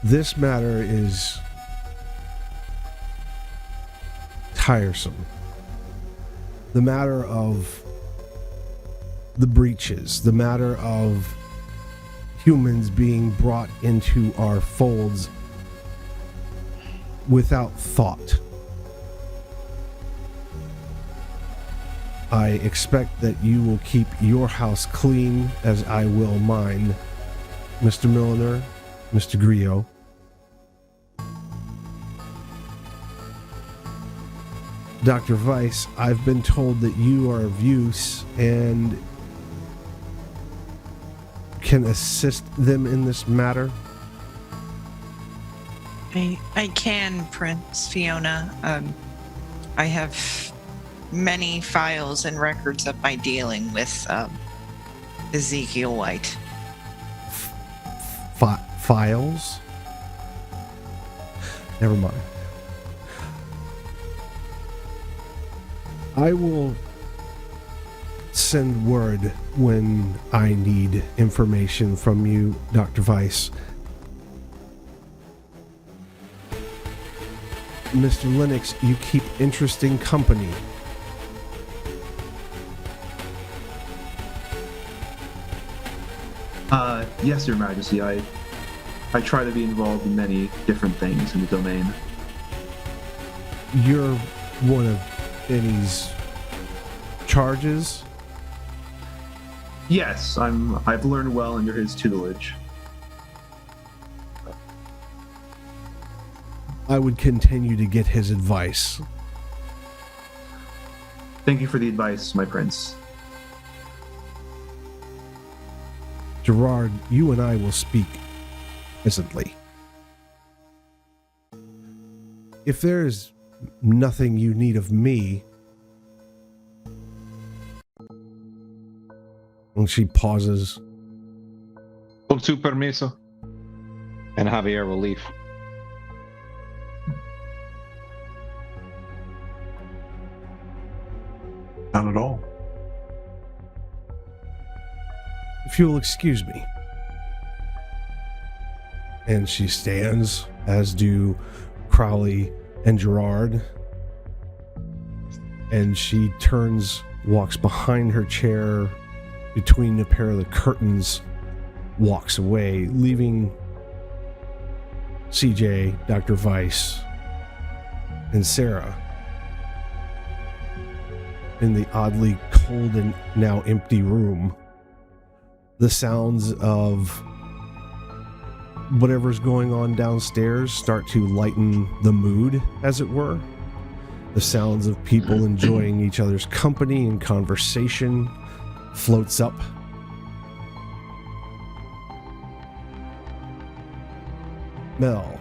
This matter is tiresome. The matter of the breaches, the matter of humans being brought into our folds without thought. I expect that you will keep your house clean as I will mine, Mr. Milliner, Mr. Grillo. Dr. Weiss, I've been told that you are of use and can assist them in this matter. I can, Prince Fiona. I have many files and records of my dealing with Ezekiel White. Files? Never mind. I will send word when I need information from you, Dr. Weiss. Mr. Lennox, you keep interesting company. Yes, Your Majesty. I try to be involved in many different things in the domain. You're one of Benny's charges? Yes, I've learned well under his tutelage. I would continue to get his advice. Thank you for the advice, my prince. Gerard, you and I will speak presently. If there is nothing you need of me... And she pauses. Con su permiso. And Javier will leave. Not at all. If you'll excuse me. And she stands, as do Crowley and Gerard. And she turns, walks behind her chair, between a pair of the curtains, walks away, leaving CJ, Dr. Weiss, and Sarah in the oddly cold and now empty room. The sounds of whatever's going on downstairs start to lighten the mood, as it were. The sounds of people enjoying each other's company and conversation floats up. Mel.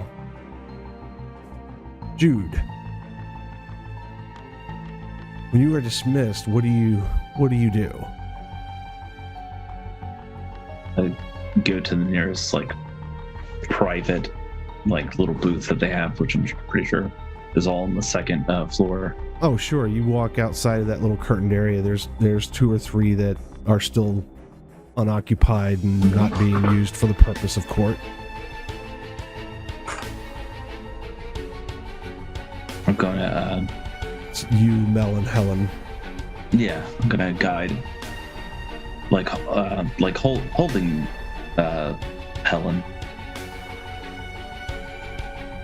Jude. When you are dismissed, what do you do? I go to the nearest private little booth that they have, which I'm pretty sure is all on the second floor. Oh, sure. You walk outside of that little curtained area. There's 2 or 3 that are still unoccupied and not being used for the purpose of court. I'm gonna It's you, Mel, and Helen. yeah, I'm gonna guide holding Helen.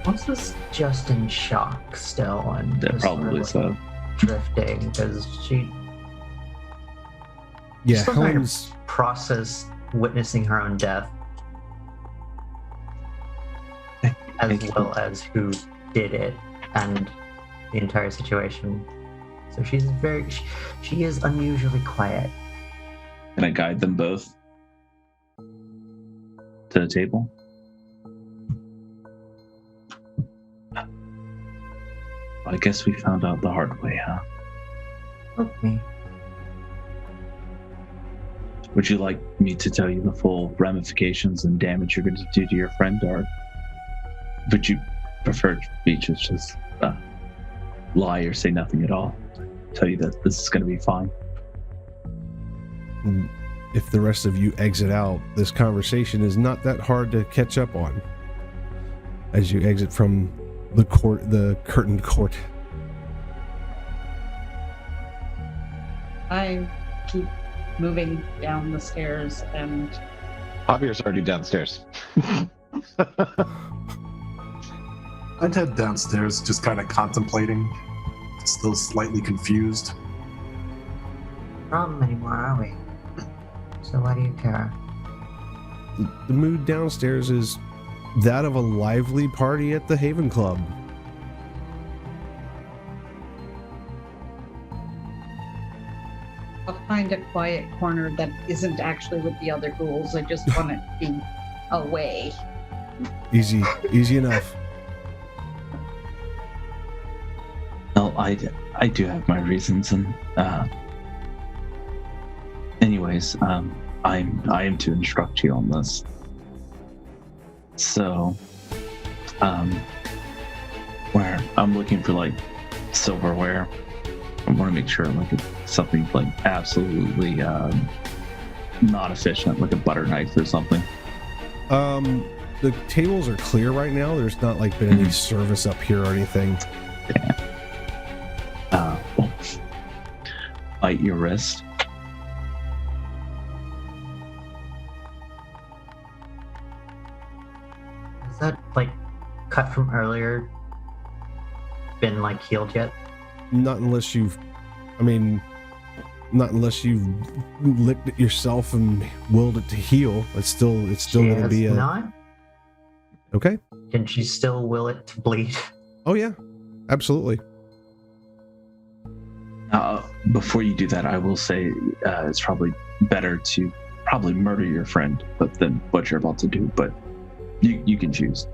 Was this just in shock still and Yeah, just probably so. drifting because she Yeah, still trying Helen's... to process witnessing her own death as well as who did it and the entire situation. So she is unusually quiet. Can I guide them both to the table? I guess we found out the hard way, huh? Okay. Would you like me to tell you the full ramifications and damage you're going to do to your friend, or would you prefer me to just lie or say nothing at all? Tell you that this is going to be fine. If the rest of you exit out, this conversation is not that hard to catch up on as you exit from the curtained court. I keep moving down the stairs and Javier's already downstairs. I'd head downstairs, just kind of contemplating, still slightly confused. Problem anymore, are we? So why do you care? The mood downstairs is that of a lively party at the Haven Club. I'll find a quiet corner that isn't actually with the other ghouls. I just want to be away. Easy enough. Well, I do have my reasons, and anyways, I am to instruct you on this. So, where I'm looking for like silverware, I want to make sure like it's something like absolutely not efficient, like a butter knife or something. The tables are clear right now. There's not like been any service up here or anything. Well, bite your wrist. Is that like cut from earlier been like healed yet? Not unless you've, not unless you've licked it yourself and willed it to heal. It's still going to be a. Not? Okay. Can she still will it to bleed? Oh yeah, absolutely. Before you do that, I will say it's probably better to probably murder your friend than what you're about to do. But you can choose.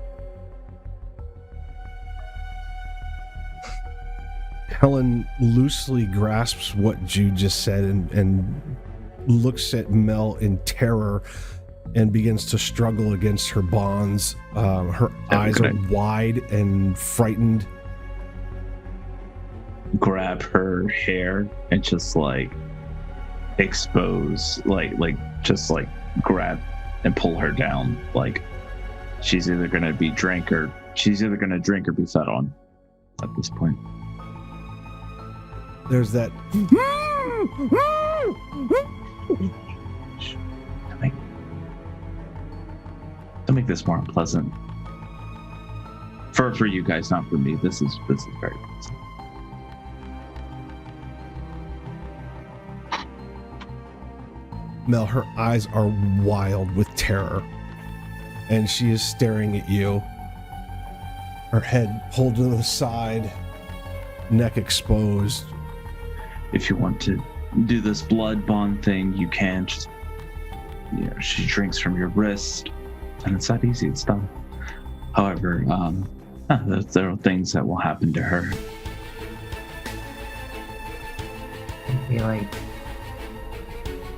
Helen loosely grasps what Jude just said and looks at Mel in terror and begins to struggle against her bonds. Her eyes are wide and frightened. Grab her hair and just like expose, just grab and pull her down. Like she's either gonna drink or be fed on at this point. There's that. To make this more unpleasant for you guys, not for me. This is very pleasant. Mel, her eyes are wild with terror, and she is staring at you. Her head pulled to the side, neck exposed. If you want to do this blood bond thing, you can. Just, she drinks from your wrist, and it's that easy. It's done. However, there are things that will happen to her. Be like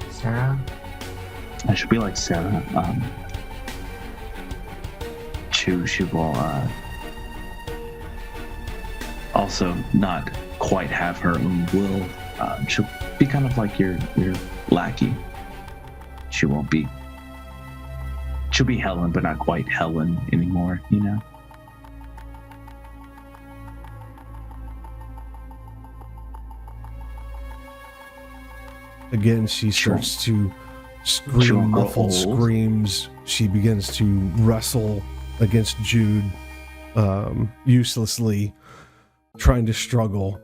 Sarah. I should be like Sarah. She will also not quite have her own will. She'll be kind of like your lackey. She'll be Helen, but not quite Helen anymore, Again, she starts to scream muffled screams. She begins to wrestle against Jude, uselessly, trying to struggle.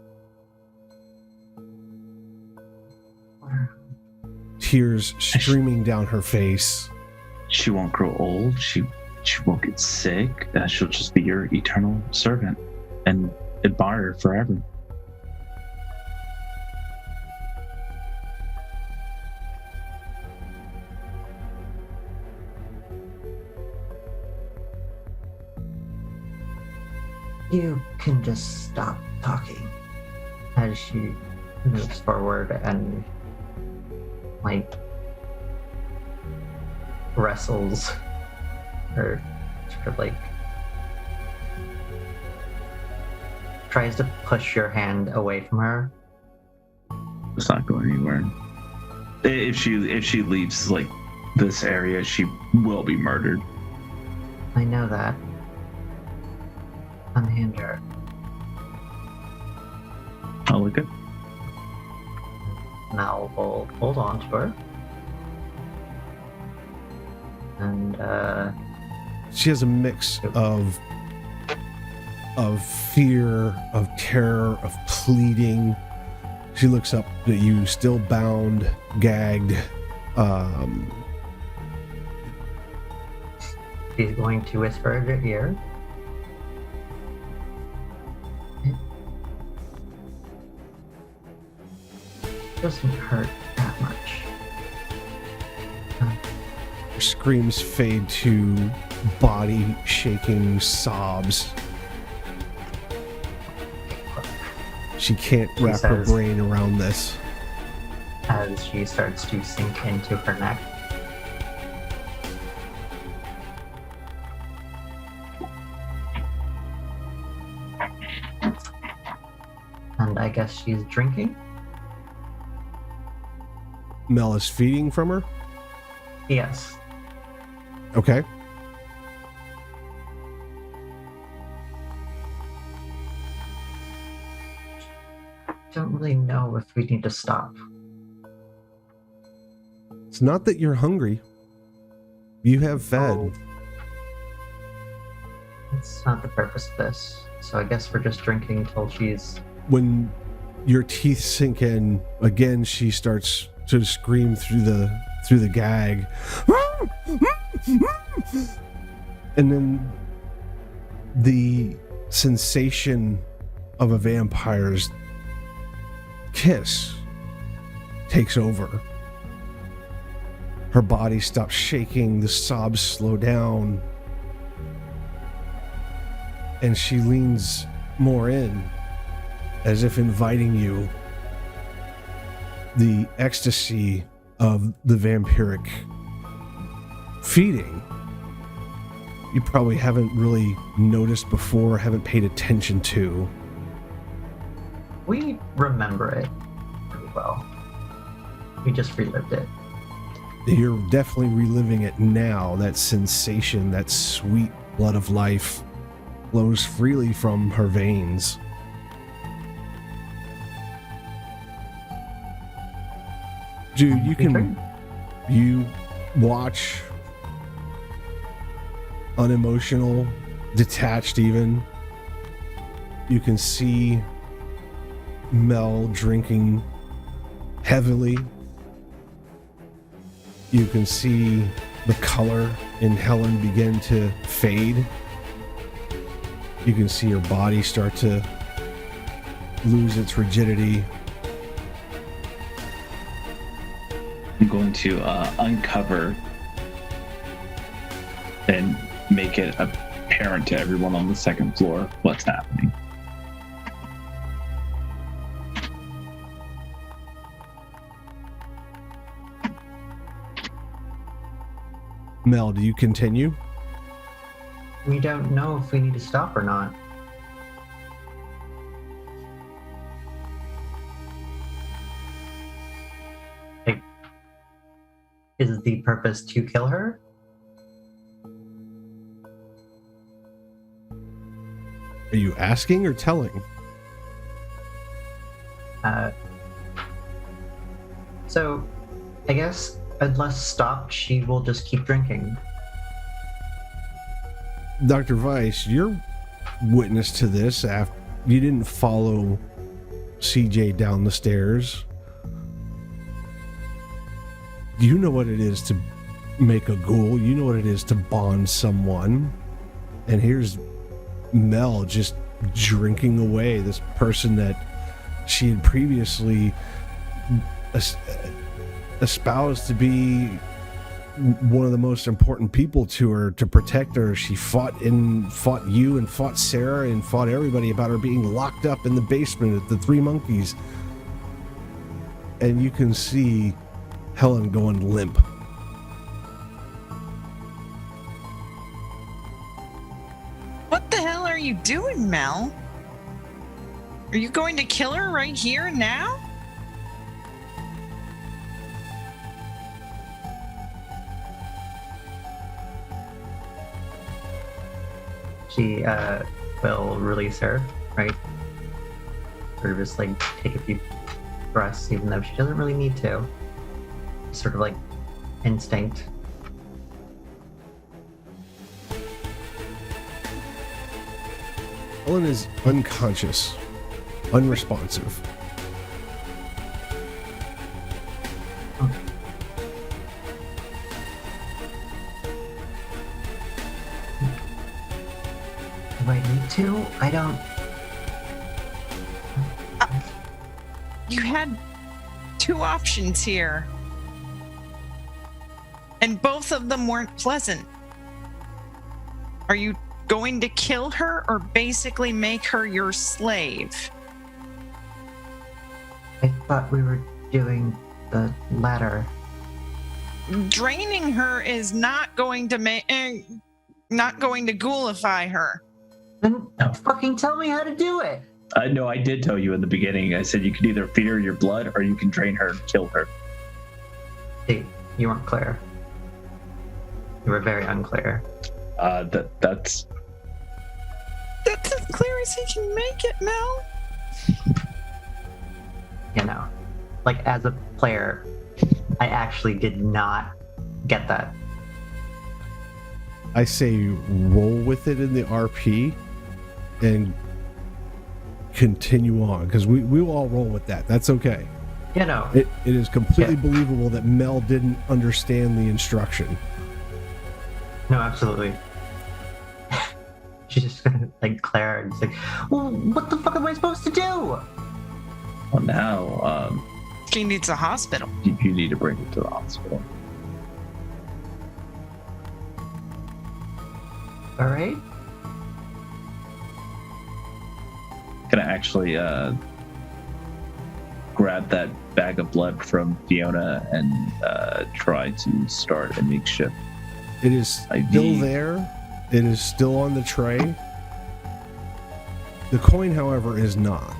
Tears streaming down her face. She won't grow old. She won't get sick. She'll just be your eternal servant and admire her forever. You can just stop talking. As she moves forward and wrestles or sort of tries to push your hand away from her. It's not going anywhere. If she leaves this area, she will be murdered. I know that. Unhand her. I'll look it. Now we'll hold on to her. And she has a mix of fear, of terror, of pleading. She looks up at you, still bound, gagged. She's going to whisper in your ear. It doesn't hurt that much. Her screams fade to body-shaking sobs. She can't She wrap her says- brain around this. As she starts to sink into her neck. And I guess she's drinking? Mel is feeding from her. Yes. Okay. Don't really know if we need to stop. It's not that you're hungry. You have fed. It's not the purpose of this. So I guess we're just drinking till she's... When your teeth sink in, again she starts to scream through the gag. And then the sensation of a vampire's kiss takes over. Her body stops shaking, the sobs slow down, and she leans more in, as if inviting you. The ecstasy of the vampiric feeding, you probably haven't really noticed before, haven't paid attention to. We remember it pretty well. We just relived it. You're definitely reliving it now. That sensation, that sweet blood of life flows freely from her veins. Jude, you watch, unemotional, detached even. You can see Mel drinking heavily. You can see the color in Helen begin to fade. You can see her body start to lose its rigidity. I'm going to uncover and make it apparent to everyone on the second floor what's happening. Mel, do you continue? We don't know if we need to stop or not. Like, is the purpose to kill her? Are you asking or telling? So, I guess unless stopped, she will just keep drinking. Dr. Weiss, you're witness to this. After you didn't follow CJ down the stairs. You know what it is to make a ghoul. You know what it is to bond someone. And here's Mel just drinking away this person that she had previously espoused to be one of the most important people to her, to protect her. She fought you and fought Sarah and fought everybody about her being locked up in the basement at the Three Monkeys. And you can see Helen going limp. What the hell are you doing, Mel? Are you going to kill her right here now? She will release her, right? Or just like take a few breaths, even though she doesn't really need to. Sort of like instinct. Helen is unconscious, unresponsive. Do I need to? I don't. You had two options here. And both of them weren't pleasant. Are you going to kill her or basically make her your slave? thought we were doing the latter. Draining her is not going to not going to ghoulify her. Then fucking tell me how to do it. No, I did tell you in the beginning. I said you could either feed her your blood or you can drain her and kill her. Hey, you weren't clear. You were very unclear. That's That's as clear as he can make it, Mel. You know, like as a player, I actually did not get that. I say roll with it in the RP and continue on, because we will all roll with that. That's okay. You know, It is completely believable that Mel didn't understand the instruction. no, absolutely. She's just gonna like Claire and say, "Well, what the fuck am I supposed to do?" well, now. She needs a hospital. You need to bring her to the hospital. All right. Can I actually grab that bag of blood from Fiona and try to start a makeshift? It is IV. still there. It is still on the tray. The coin, however, is not.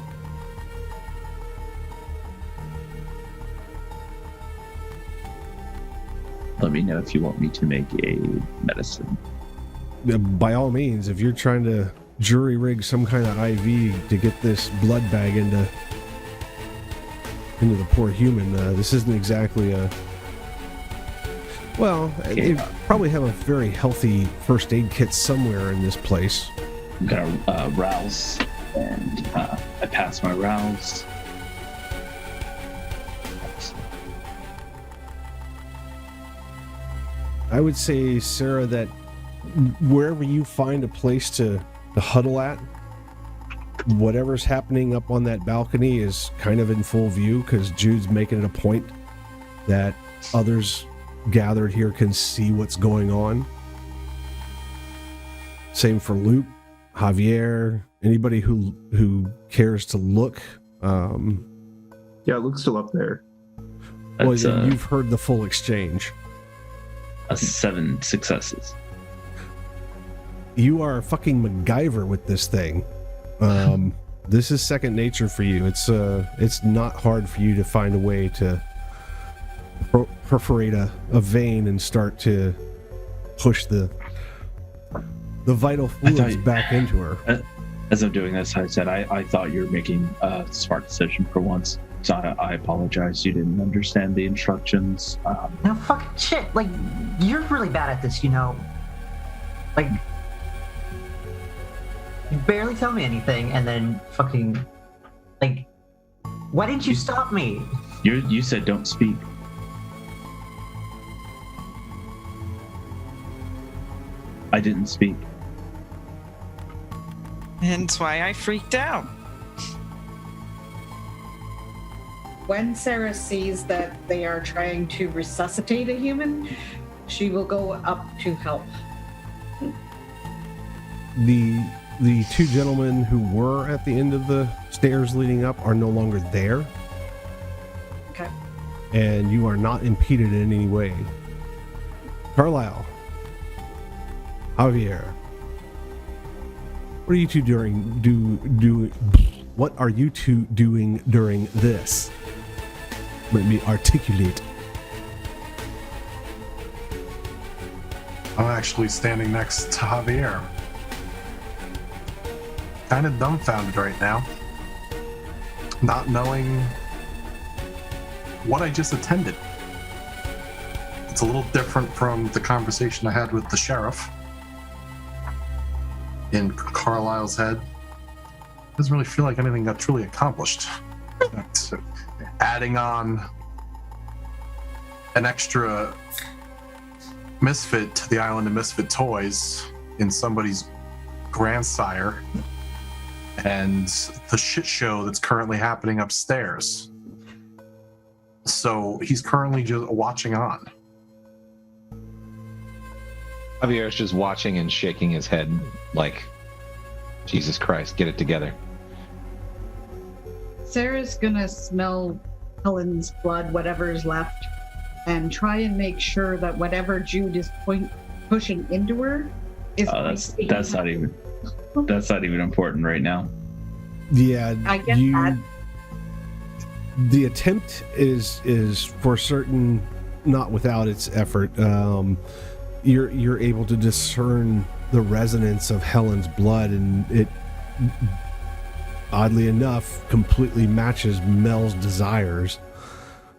Let me know if you want me to make a medicine. By all means, if you're trying to jury rig some kind of IV to get this blood bag into the poor human, this isn't exactly a... Well, Okay. they probably have a very healthy first aid kit somewhere in this place. I'm gonna rouse, and I pass my rouse. I would say, Sarah, that wherever you find a place to huddle at, whatever's happening up on that balcony is kind of in full view, because Jude's making it a point that others gathered here can see what's going on. Same for Luke, Javier, anybody who cares to look. Yeah, Luke's still up there. Well, That's then you've heard the full exchange. 7 successes. You are fucking MacGyver with this thing. This is second nature for you. It's not hard for you to find a way to perforate a vein and start to push the vital fluids back into her. As I'm doing this, I said I thought you were making a smart decision for once. So I apologize. You didn't understand the instructions. No fucking shit. Like, you're really bad at this, you know. Like, you barely tell me anything, and then fucking, like, why didn't you stop me? You said don't speak. I didn't speak. Hence why I freaked out. When Sarah sees that they are trying to resuscitate a human, she will go up to help. The two gentlemen who were at the end of the stairs leading up are no longer there, Okay. and you are not impeded in any way. Carlisle, Javier, what are you two what are you two doing during this? Let me articulate. I'm actually standing next to Javier. Kind of dumbfounded right now. Not knowing what I just attended. It's a little different from the conversation I had with the sheriff. In Carlisle's head, doesn't really feel like anything got truly accomplished. So, adding on an extra misfit to the island of misfit toys in somebody's grandsire, and the shit show that's currently happening upstairs. So he's currently just watching on. Javier's just watching and shaking his head like, Jesus Christ, get it together. Sarah's gonna smell Helen's blood, whatever's left, and try and make sure that whatever Jude is pushing into her is. That's not even important right now. Yeah, I get that. The attempt is for certain not without its effort. You're able to discern the resonance of Helen's blood, and it, oddly enough, completely matches Mel's desires.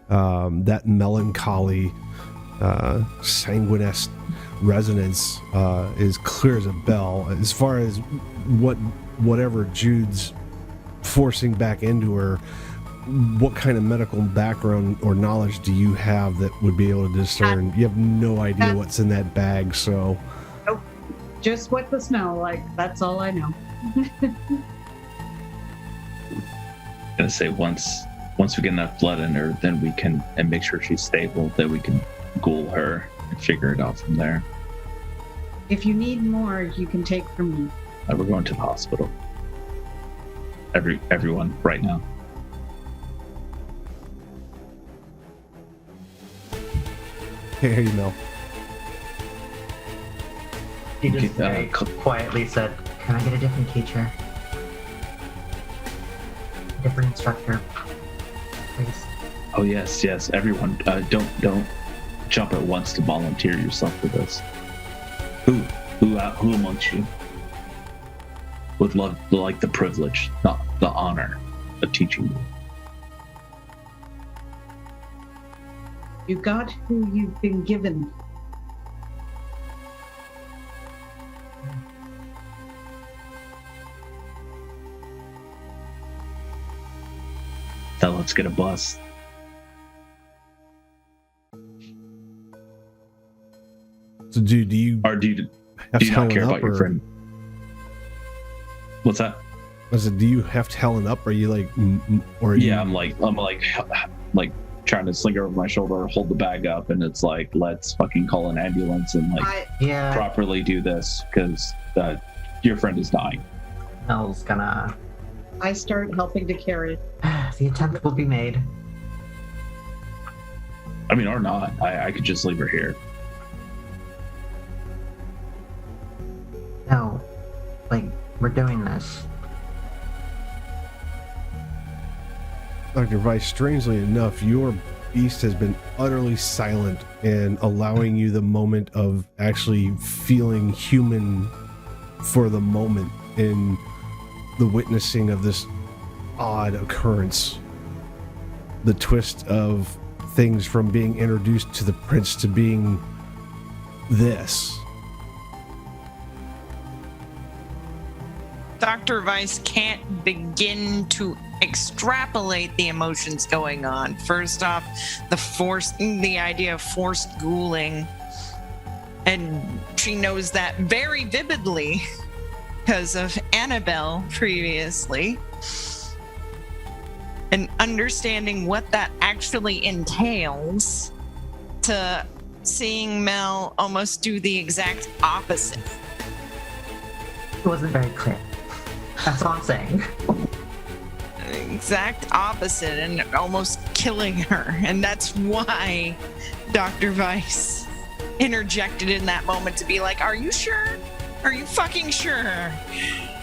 That melancholy, sanguinesque resonance is clear as a bell. As far as whatever Jude's forcing back into her, what kind of medical background or knowledge do you have that would be able to discern? You have no idea what's in that bag, so. Nope. Just what the smell like. That's all I know. Gonna say once we get enough blood in her, then we can, and make sure she's stable, then we can ghoul her and figure it out from there. If you need more, you can take from me. We're going to the hospital. Everyone right now. Hey, Mel. She just very quietly said, "Can I get a different teacher? Different instructor, please." Oh yes. Everyone, don't jump at once to volunteer yourself for this. Who amongst you would love like the privilege, not the honor, of teaching you? You got who you've been given. Now let's get a bus. So, do you Or do you have not care Helen about up, your or- friend? What's that? I said, do you have to Helen up? Or are you like, or are you, Yeah, I'm like trying to sling her over my shoulder, hold the bag up, and it's like, let's fucking call an ambulance and Yeah, properly do this because your friend is dying. Mel's gonna. I start helping to carry. The attempt will be made. I mean, or not. I could just leave her here. No, we're doing this. Dr. Weiss, strangely enough, your beast has been utterly silent and allowing you the moment of actually feeling human for the moment in the witnessing of this odd occurrence. The twist of things from being introduced to the prince to being this. Dr. Weiss can't begin to extrapolate the emotions going on. First off, the idea of forced ghouling, and she knows that very vividly because of Annabelle previously, and understanding what that actually entails, to seeing Mel almost do the exact opposite. It wasn't very clear. That's all I'm saying. Exact opposite, and almost killing her. And that's why Dr. Weiss interjected in that moment to be like, are you sure? Are you fucking sure?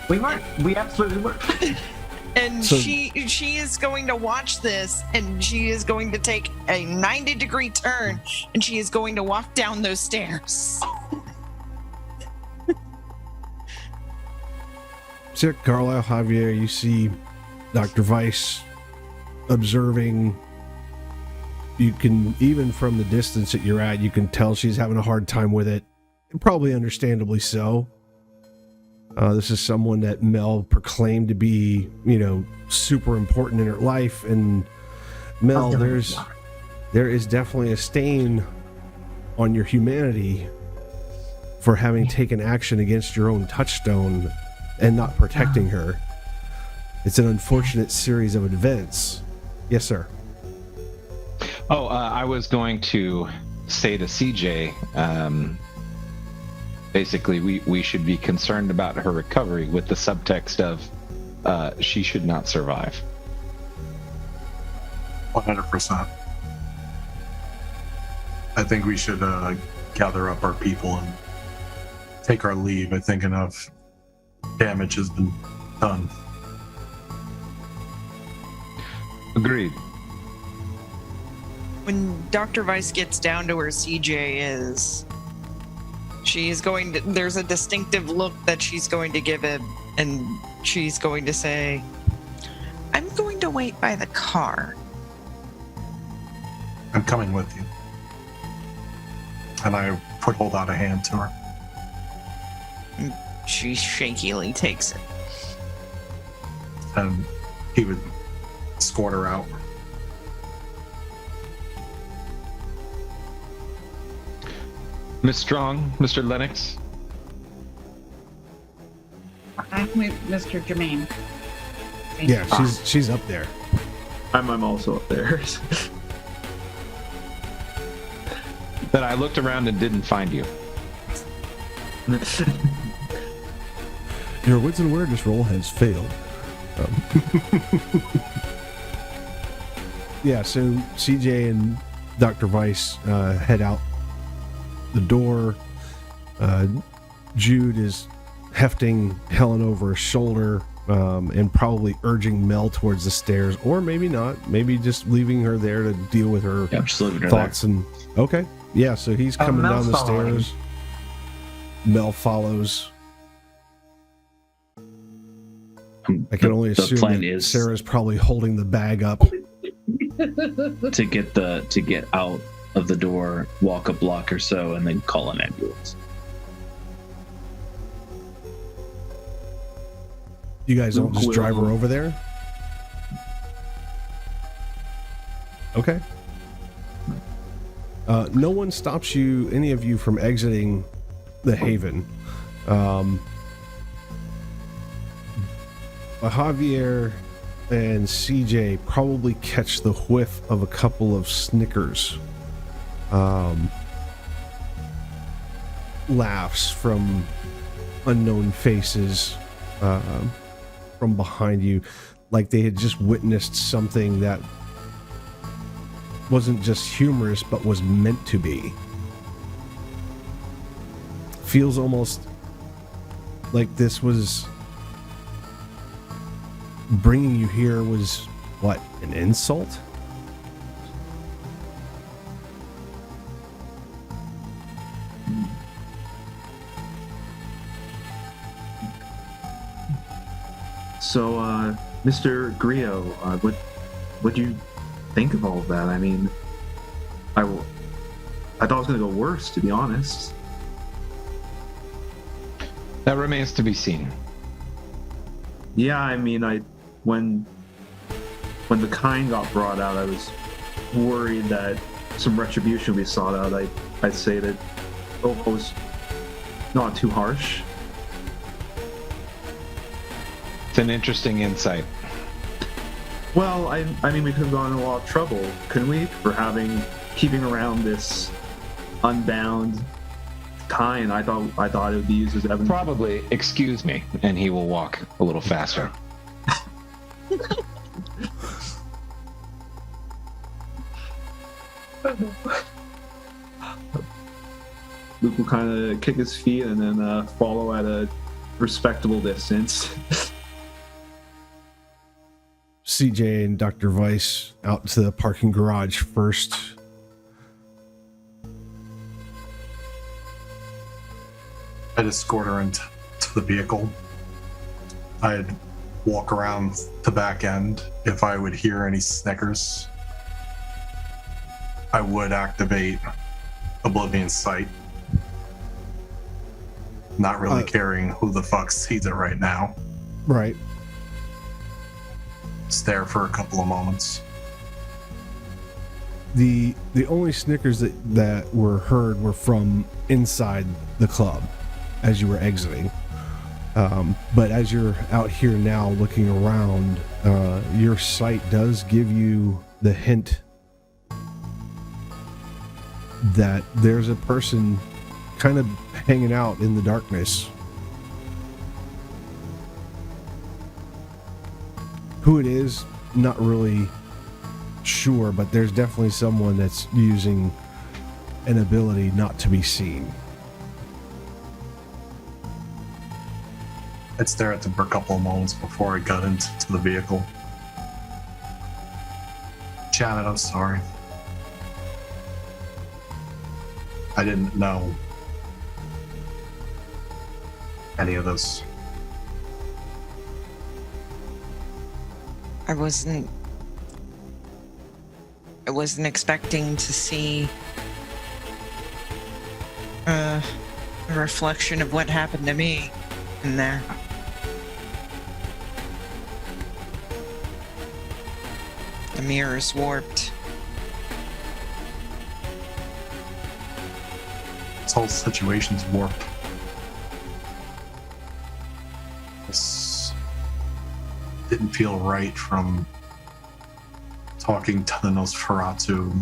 We weren't. We absolutely were. And So- she is going to watch this, and she is going to take a 90-degree turn, and she is going to walk down those stairs. Sir Carlisle, Javier, you see Dr. Weiss observing. You can, even from the distance that you're at, you can tell she's having a hard time with it, and probably understandably so. This is someone that Mel proclaimed to be, super important in her life, and Mel, there is definitely a stain on your humanity for having taken action against your own touchstone and not protecting her. It's an unfortunate series of events. Yes, sir. Oh, I was going to say to CJ, basically, we should be concerned about her recovery with the subtext of she should not survive. 100%. I think we should gather up our people and take our leave. I think enough damage has been done. Agreed. When Dr. Weiss gets down to where CJ is, she's going to, there's a distinctive look that she's going to give him, and she's going to say, I'm going to wait by the car. I'm coming with you. And I hold out a hand to her. She shakily takes it. And he would escort her out. Miss Strong, Mr. Lennox. I'm with Mr. Germain. Yeah, she's up there. I'm also up there. Then I looked around and didn't find you. Your wits and awareness roll has failed. Yeah, so CJ and Dr. Weiss head out the door. Jude is hefting Helen over his shoulder and probably urging Mel towards the stairs, or maybe not. Maybe just leaving her there to deal with her thoughts. And okay, yeah. So he's coming down the stairs. Mel follows. I can only assume that Sarah's probably holding the bag up to get out of the door, walk a block or so, and then call an ambulance. You guys don't just drive her over there? Okay. No one stops you, any of you, from exiting the Haven. Javier and CJ probably catch the whiff of a couple of Snickers. Laughs from unknown faces from behind you, like they had just witnessed something that wasn't just humorous but was meant to be. Feels almost like this was bringing you here was what, an insult? So, Mr. Grillo, what do you think of all of that? I mean, I thought it was going to go worse, to be honest. That remains to be seen. Yeah, I mean, when the kind got brought out, I was worried that some retribution would be sought out. I'd say that it was not too harsh. It's an interesting insight. Well, I mean, we could have gone in a lot of trouble, couldn't we, for keeping around this unbound kind? I thought it would be used as evidence. Probably, excuse me, and he will walk a little faster. Luke will kind of kick his feet and then follow at a respectable distance. CJ and Dr. Weiss out to the parking garage first. I'd escort her into the vehicle. I'd walk around the back end. If I would hear any Snickers, I would activate Oblivion Sight. Not really caring who the fuck sees it right now. Right. Stare for a couple of moments. The only Snickers that were heard were from inside the club as you were exiting. But as you're out here now looking around, your sight does give you the hint that there's a person kind of hanging out in the darkness. Who it is, not really sure, but there's definitely someone that's using an ability not to be seen. I'd stare at them for a couple of moments before I got into the vehicle. Janet, I'm sorry. I didn't know any of this. I wasn't expecting to see a reflection of what happened to me in there. The mirror's warped. This whole situation's warped. This didn't feel right from talking to the Nosferatu,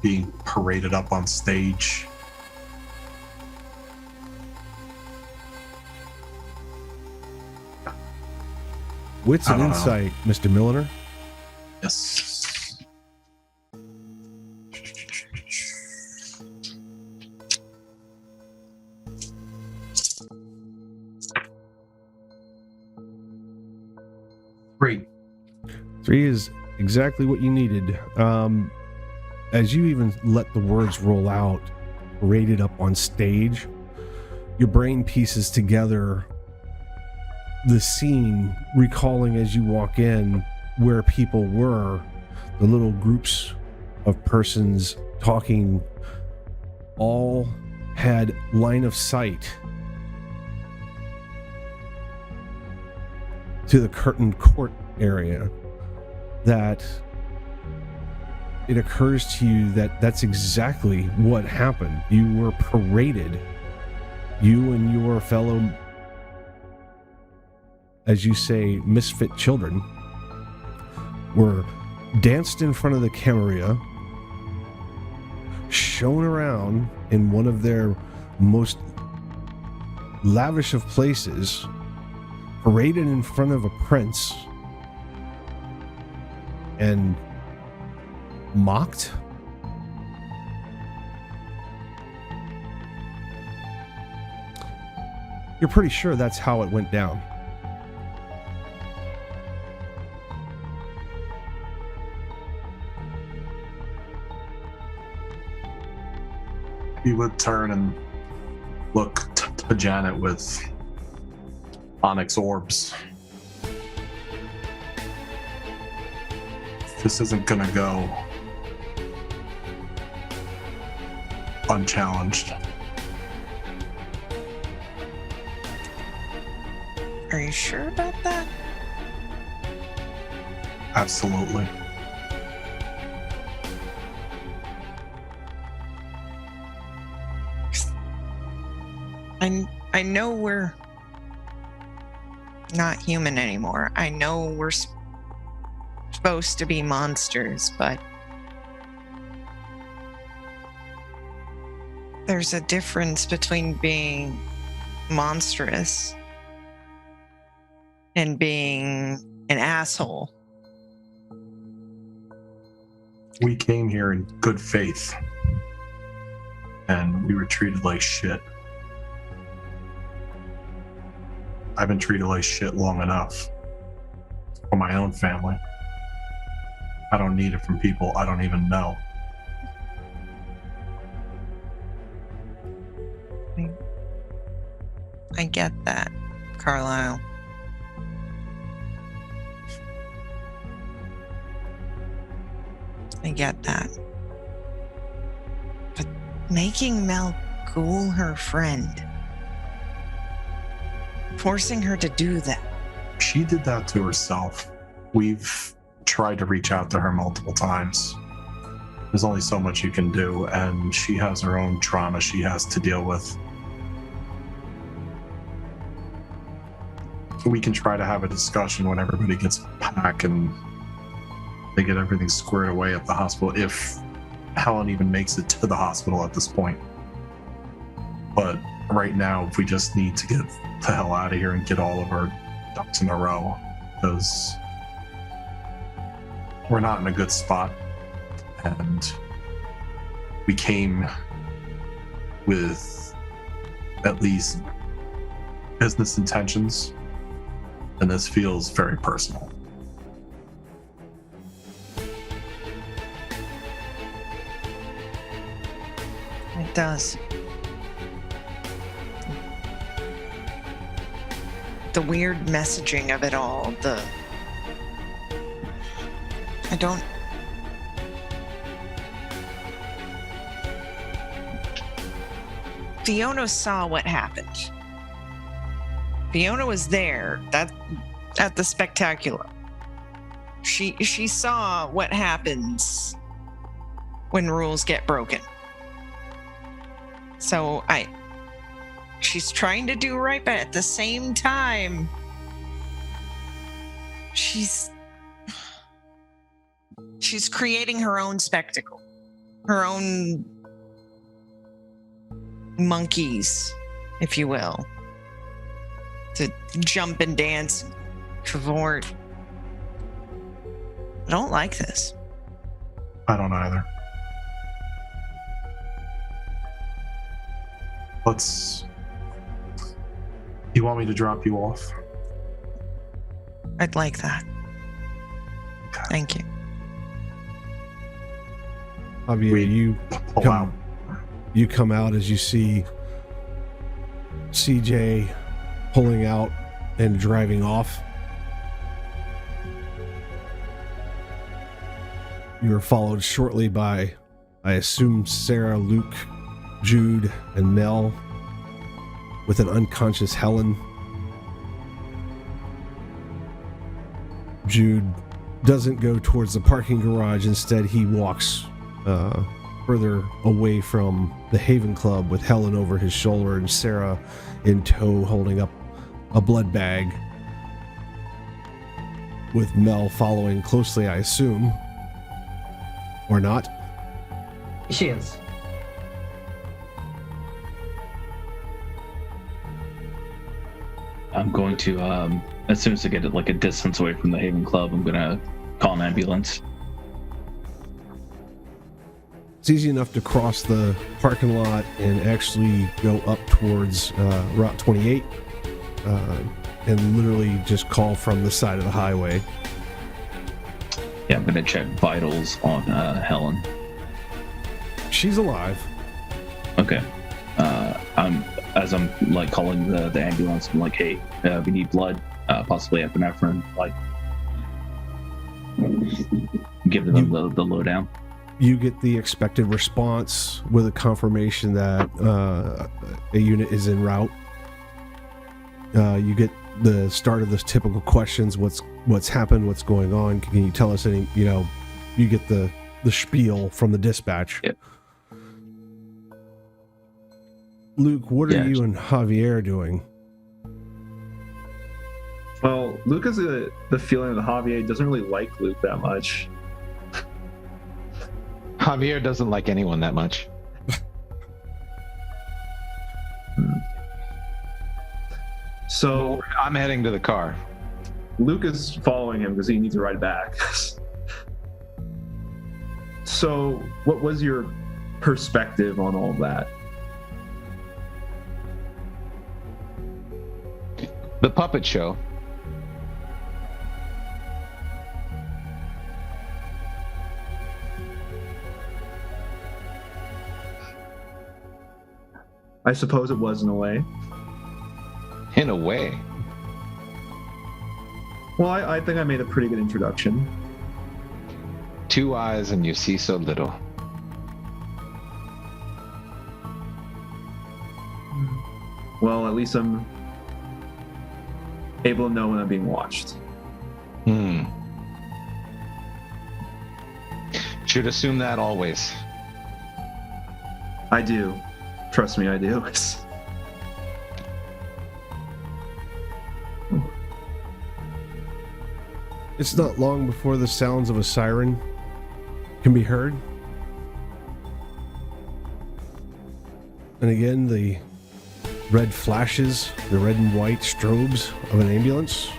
being paraded up on stage. Wits and I don't know. insight, Mr. Milliner. Yes. Three. 3 is exactly what you needed. As you even let the words roll out, rated up on stage, your brain pieces together the scene, recalling as you walk in where people were, the little groups of persons talking, all had line of sight to the curtained court area. That it occurs to you that that's exactly what happened. You were paraded. You and your fellow, as you say, misfit children, were danced in front of the Camarilla, shown around in one of their most lavish of places, paraded in front of a prince, and mocked. You're pretty sure that's how it went down. He would turn and look to Janet with onyx orbs. This isn't gonna go unchallenged. Are you sure about that? Absolutely. I know we're not human anymore. I know we're supposed to be monsters, but there's a difference between being monstrous and being an asshole. We came here in good faith, and we were treated like shit. I've been treated like shit long enough for my own family. I don't need it from people I don't even know. I get that, Carlisle. I get that. But making Mel ghoul her friend, forcing her to do that. She did that to herself. We've tried to reach out to her multiple times. There's only so much you can do, and she has her own trauma she has to deal with. We can try to have a discussion when everybody gets back and they get everything squared away at the hospital, if Helen even makes it to the hospital at this point. But right now, we just need to get the hell out of here and get all of our ducks in a row, because we're not in a good spot, and we came with at least business intentions, and this feels very personal. It does. The weird messaging of it all, Fiona saw what happened. Fiona was there at the spectacular. She saw what happens when rules get broken. So she's trying to do right, but at the same time, she's creating her own spectacle, her own monkeys, if you will, to jump and dance, and cavort. I don't like this. I don't either. You want me to drop you off? I'd like that. Okay. Thank you. Javier, Pull out. you come out as you see CJ pulling out and driving off. You are followed shortly by, I assume, Sarah, Luke, Jude, and Mel, with an unconscious Helen. Jude doesn't go towards the parking garage. Instead, he walks further away from the Haven Club with Helen over his shoulder and Sarah in tow holding up a blood bag, with Mel following closely, I assume. Or not? She is. I'm going to, as soon as I get like a distance away from the Haven Club, I'm going to call an ambulance. It's easy enough to cross the parking lot and actually go up towards Route 28 and literally just call from the side of the highway. Yeah, I'm going to check vitals on Helen. She's alive. Okay. As I'm like calling the ambulance, I'm like, hey, we need blood, possibly epinephrine, like give them the lowdown. You get the expected response with a confirmation that a unit is en route. You get the start of the typical questions: what's happened, what's going on, can you tell us any, you get the spiel from the dispatch. Yep. Luke, what are you and Javier doing? Well, Luke has the feeling that Javier doesn't really like Luke that much. Javier doesn't like anyone that much. So I'm heading to the car. Luke is following him because he needs to ride back. So what was your perspective on all of that? The puppet show. I suppose it was in a way. In a way. Well, I think I made a pretty good introduction. 2 eyes and you see so little. Well, at least I'm able to know when I'm being watched. Should assume that always. I do. Trust me, I do. It's not long before the sounds of a siren can be heard. And again, the red flashes, the red and white strobes of an ambulance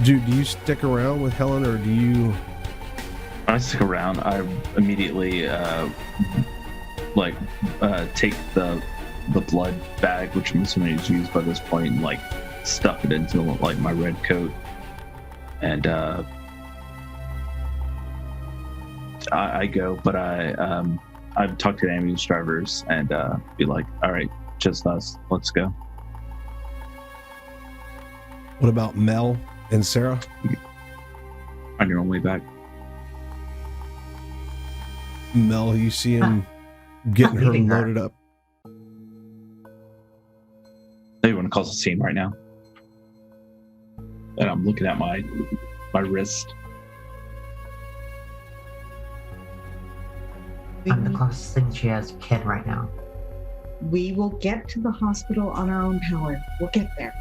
Jude, do you stick around with Helen, or do you? I stick around. I immediately take the blood bag, which I'm assuming is used by this point, and like stuff it into like my red coat, and I go. But I've talked to the ambulance drivers and be like, all right, just us, let's go. What about Mel and Sarah? On your own way back. Mel, you see him getting her leaving her. loaded up. They want to cause a scene right now. And I'm looking at my wrist. I'm the closest thing she has to Ken right now. We will get to the hospital on our own power. We'll get there.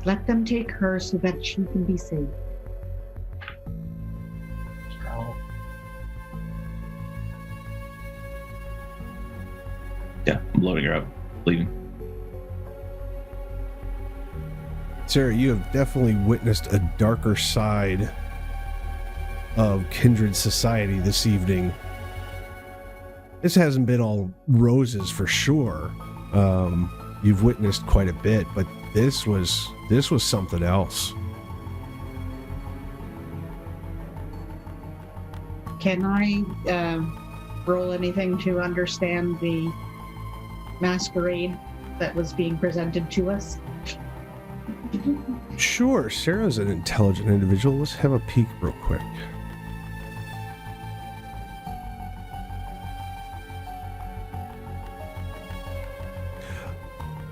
Let them take her so that she can be safe. Yeah, I'm loading her up, leaving. Sarah, you have definitely witnessed a darker side of kindred society this evening. This hasn't been all roses for sure. You've witnessed quite a bit, but this was something else. Can I roll anything to understand the masquerade that was being presented to us? Sure, Sarah's an intelligent individual. Let's have a peek real quick.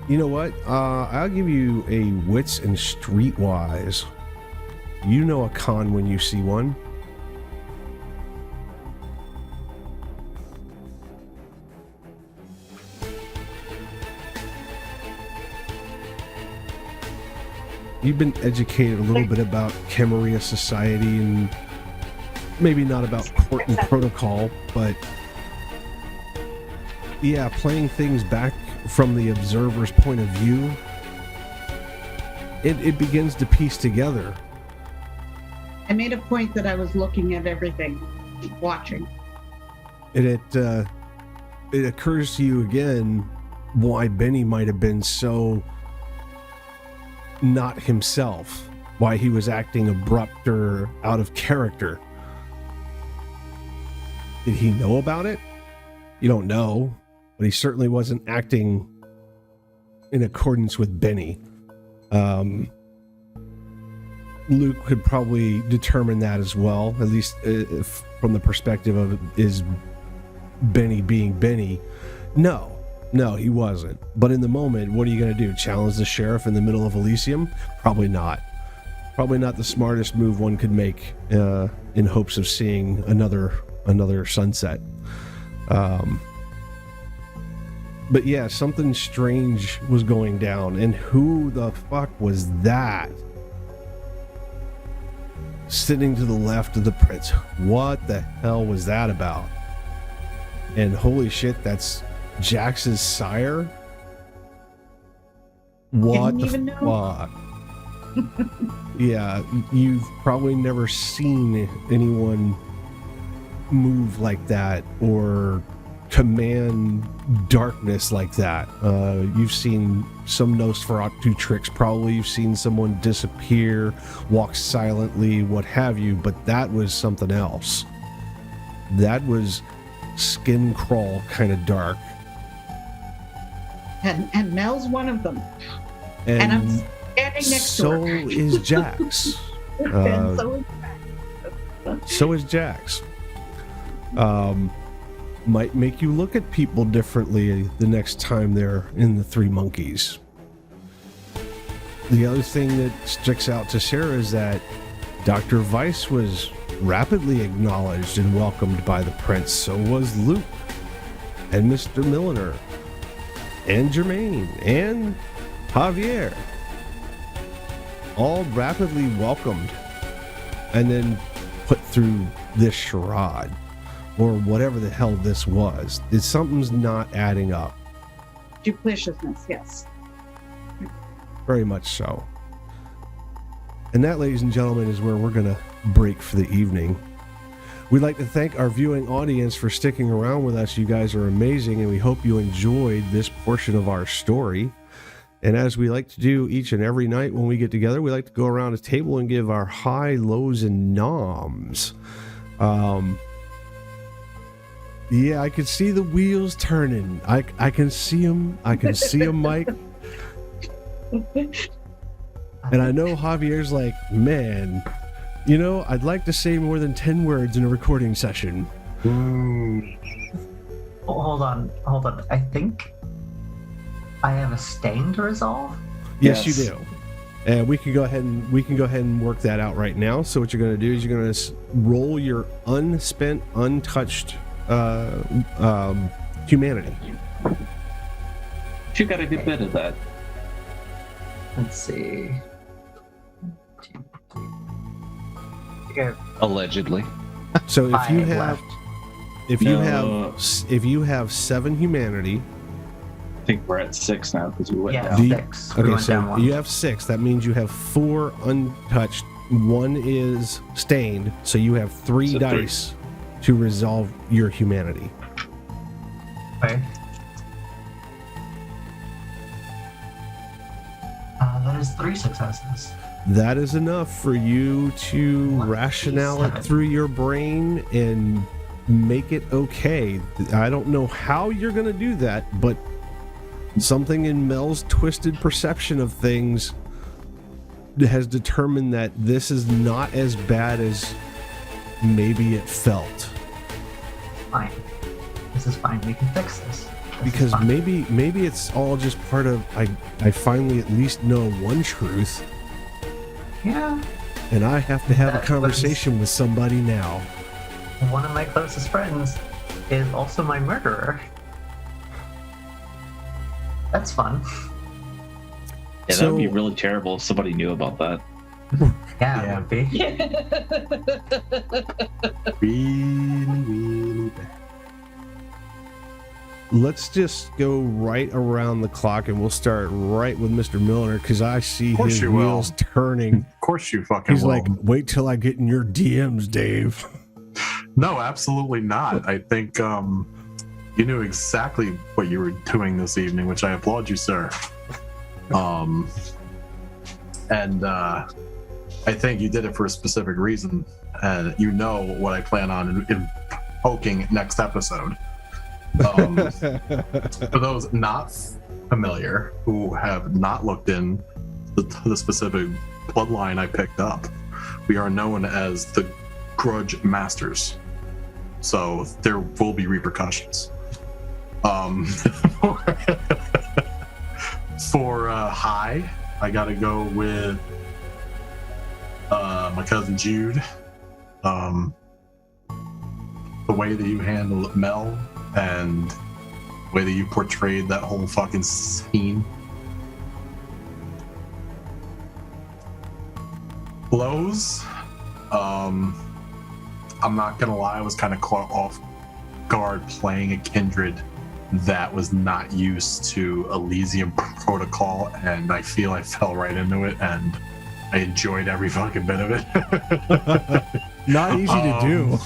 You know what? I'll give you a wits and streetwise. You know a con when you see one. You've been educated a little bit about Camarilla society and maybe not about court and protocol, but yeah, playing things back from the observer's point of view, it begins to piece together. I made a point that I was looking at everything, watching. And it occurs to you again why Benny might have been so not himself, why he was acting abrupt or out of character. Did he know about it? You don't know, but he certainly wasn't acting in accordance with Benny. Luke could probably determine that as well, at least from the perspective of is Benny being Benny. No, he wasn't. But in the moment, what are you going to do? Challenge the sheriff in the middle of Elysium? Probably not. Probably not the smartest move one could make in hopes of seeing another sunset. But yeah, something strange was going down. And who the fuck was that? Sitting to the left of the prince. What the hell was that about? And holy shit, that's Jax's sire? What Didn't the even know. fuck? Yeah, you've probably never seen anyone move like that or command darkness like that. You've seen some Nosferatu tricks, probably. You've seen someone disappear, walk silently, what have you, but that was something else. That was skin crawl kind of dark. And Mel's one of them. And I'm standing next to so her. is Jax. And So is Jax. Might make you look at people differently the next time they're in the Three Monkeys. The other thing that sticks out to Sarah is that Dr. Weiss was rapidly acknowledged and welcomed by the prince. So was Luke and Mr. Milliner and Germain and Javier. All rapidly welcomed and then put through this charade or whatever the hell this was. Something's not adding up. Dupliciousness, yes. Very much so. And that, ladies and gentlemen, is where we're going to break for the evening. We'd like to thank our viewing audience for sticking around with us. You guys are amazing, and we hope you enjoyed this portion of our story. And as we like to do each and every night when we get together, we like to go around a table and give our high, lows, and noms. Yeah, I can see the wheels turning. I can see them. I can see them, Mike. And I know Javier's like, man, you know, I'd like to say more than 10 words in a recording session. Hold on. I think I have a stain to resolve. Yes, you do. And we can go ahead and work that out right now. So what you're going to do is you're going to roll your unspent, untouched humanity. You got a good bit of that. Let's see. Okay. Allegedly. So if you Five have, left. if you have 7 humanity, I think we're at 6 now because we went Yeah, down. 6. We okay, went down so 1. you have 6. That means you have 4 untouched. 1 is stained, so you have 3 So 3. dice to resolve your humanity. Okay. That is 3 successes. That is enough for you to rationale it through your brain and make it okay. I don't know how you're going to do that, but something in Mel's twisted perception of things has determined that this is not as bad as maybe it felt. Fine. This is fine. We can fix this. Because maybe it's all just part of I finally at least know one truth, Yeah. and I have to have a That conversation with somebody now. One of my closest friends is also my murderer. That's fun. Yeah, So- that would be really terrible if somebody knew about that. Yeah, it would be. Really bad. Let's just go right around the clock, and we'll start right with Mr. Milliner, because I see course his you will. wheels turning. Of course you fucking He's will. like, wait till I get in your DMs, Dave. No, absolutely not. I think you knew exactly what you were doing this evening, which I applaud you, sir. And I think you did it for a specific reason, and you know what I plan on invoking next episode. For those not familiar who have not looked in the specific bloodline I picked up, we are known as the Grudge Masters. So there will be repercussions. For high, I gotta go with my cousin Jude. The way that you handled Mel and the way that you portrayed that whole fucking scene. Blows, I'm not gonna lie, I was kind of caught off guard playing a kindred that was not used to Elysium protocol, and I feel I fell right into it, and I enjoyed every fucking bit of it. Not easy to do.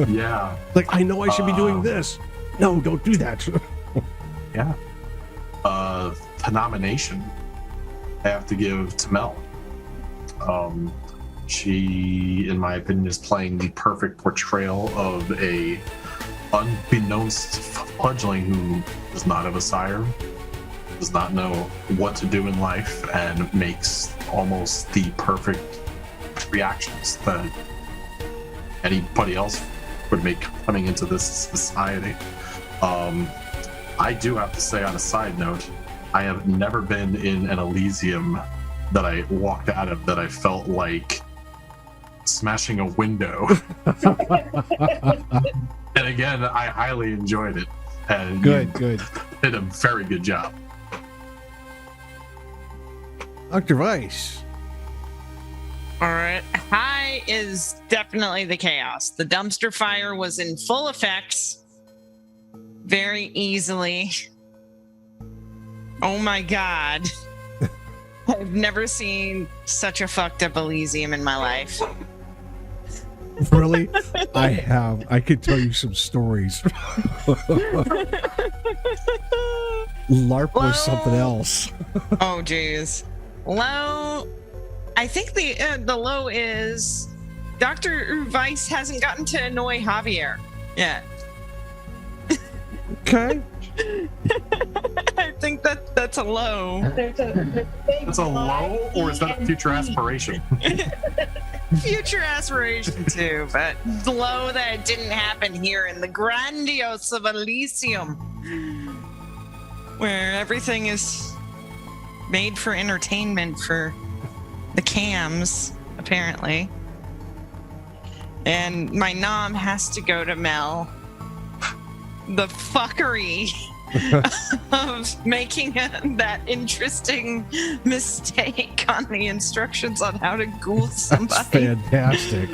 Yeah. Like, I know I should be doing this. No, don't do that. Yeah. The nomination I have to give to Mel. She, in my opinion, is playing the perfect portrayal of a unbeknownst fledgling who does not have a sire, does not know what to do in life, and makes almost the perfect reactions that anybody else would make coming into this society. I do have to say, on a side note, I have never been in an Elysium that I walked out of that I felt like smashing a window. And again, I highly enjoyed it. And Good. you did a very good job. Dr. Weiss. All right. High is definitely the chaos. The dumpster fire was in full effect very easily. Oh my God. I've never seen such a fucked up Elysium in my life. Really? I have. I could tell you some stories. LARP was something else. Oh, jeez. Low. I think the low is Dr. Weiss hasn't gotten to annoy Javier yet. Okay. I think that's a low. That's a low, or is that a future aspiration? Future aspiration too, but low that it didn't happen here in the grandiose of Elysium, where everything is made for entertainment for the cams, apparently. And my nom has to go to Mel. The fuckery of making that interesting mistake on the instructions on how to ghoul somebody. That's fantastic.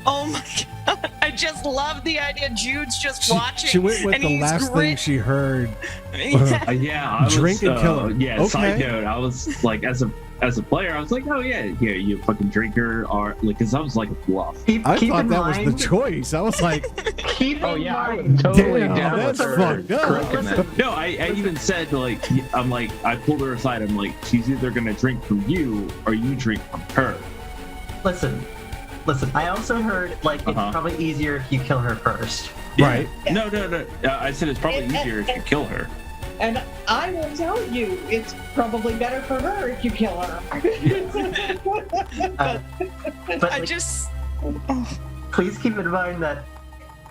Oh my god! I just love the idea. Jude's just watching. She went with and the he's last thing she heard. Yeah, I Drink was, and kill her. Yeah, Okay. side note, I was like, as a player, I was like, oh yeah, you fucking drinker, or like, because I was like a bluff. I Keep thought in that mind, was the choice. I was like, Keep Oh in yeah, I mind. was totally damn, down that's with her. fucked up. Correcting that. No, I even said like, I'm like, I pulled her aside. I'm like, she's either gonna drink from you or you drink from her. Listen. I also heard like it's Uh-huh. probably easier if you kill her first. right. No. I said it's probably easier if you kill her. And I will tell you, it's probably better for her if you kill her. But I like, just. please keep in mind that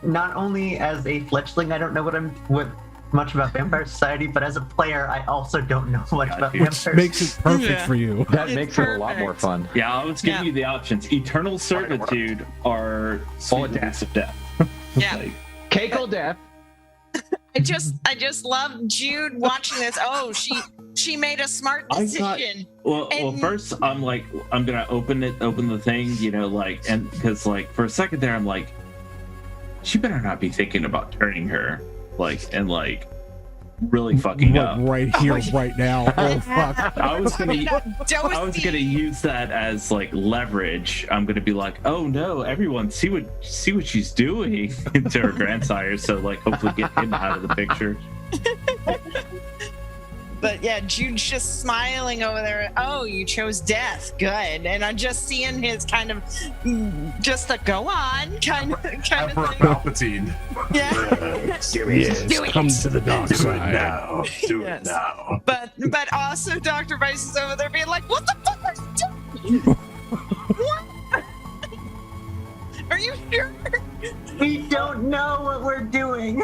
not only as a fledgling, I don't know what much about Vampire Society, but as a player, I also don't know much about Which Which Vampire makes it perfect Yeah. for you. That It's makes it a lot more perfect. fun. Yeah, I was giving Yeah. you the options: eternal servitude or sweet death. of death. Yeah. Like, Keiko death. I just love Jude watching this. Oh, she made a smart I thought- decision. Well, And- first I'm like, I'm gonna open the thing, like, and because like for a second there, I'm like, she better not be thinking about turning her, and really fucking up. Right here, right now. Oh fuck. I was gonna Dosey. use that as like leverage. I'm gonna be like, oh no, everyone, see what she's doing to her grandsire. So like, hopefully get him out of the picture. But yeah, Jude's just smiling over there. Oh, you chose death. Good. And I'm just seeing his kind of just a go on kind of Emperor thing. Palpatine. Yeah. Do it. Come to the dark Do it side. now. Do Yes. it now. But also Dr. Weiss is over there being like, what the fuck are you doing? What? Are you sure? We don't know what we're doing.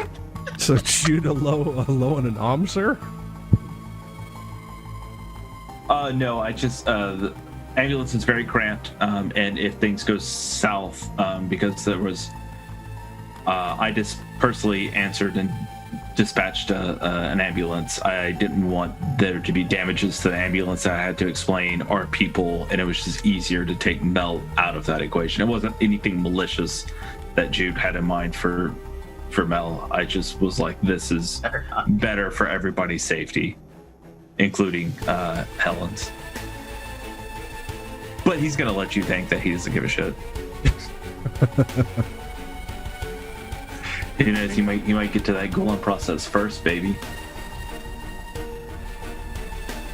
So shoot a low and an sir? No, I just the ambulance is very cramped, and if things go south, because there was, I just personally answered and dispatched an ambulance. I didn't want there to be damages to the ambulance that I had to explain, or people, and it was just easier to take Mel out of that equation. It wasn't anything malicious that Jude had in mind for Mel. I just was like, this is better for everybody's safety, including Helen's. But he's gonna let you think that he doesn't give a shit. You know, he might get to that golem process first, baby.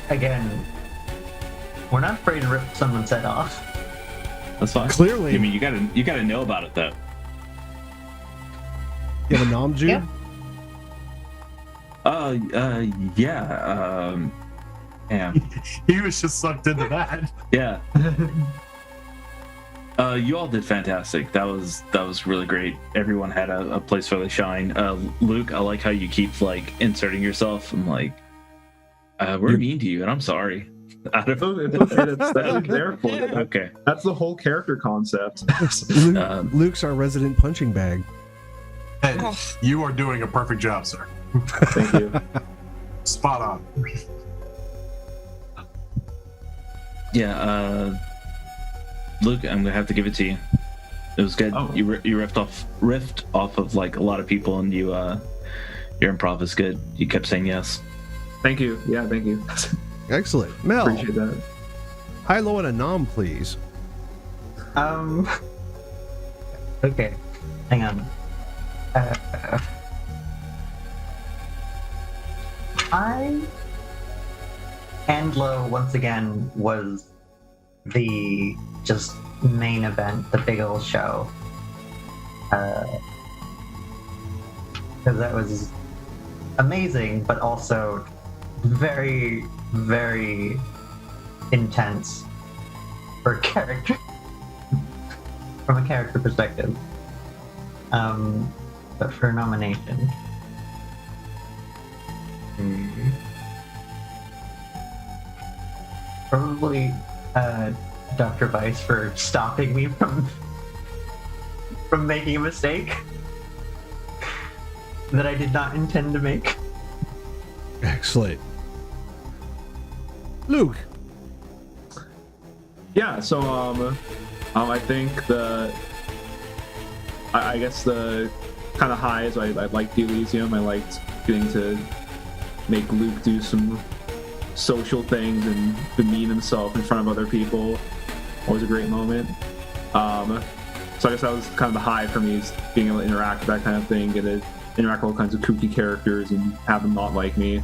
Again, we're not afraid to rip someone's head off. That's fine. Clearly. I mean, you gotta know about it though. You have a nom, Jude? Yeah. Yeah. Yeah. He was just sucked into that. Yeah. You all did fantastic. That was really great. Everyone had a place where they shine. Luke, I like how you keep like inserting yourself. I'm like, we're mean to you, and I'm sorry. Out of It's okay. That's what I'm there for. okay. That's the whole character concept. Luke's our resident punching bag. And Oh. you are doing a perfect job, sir. Thank you. Spot on. Yeah. Luke, I'm gonna have to give it to you. It was good. Oh. You riffed off of like a lot of people, and your improv is good. You kept saying yes. Thank you. Yeah, thank you. Excellent. Mel, Appreciate that. High, low, and a nom, please. Okay. Hang on. High and low once again was the just main event, the big old show. Because that was amazing, but also very, very intense for character, from a character perspective. But for nomination, probably Dr. Weiss for stopping me from making a mistake that I did not intend to make. Excellent. Luke. Yeah, so I think I guess the kind of highs, I liked the Elysium. I liked getting to make Luke do some social things and demean himself in front of other people. Always a great moment. So I guess that was kind of the high for me, is being able to interact with that kind of thing, get to interact with all kinds of kooky characters and have them not like me.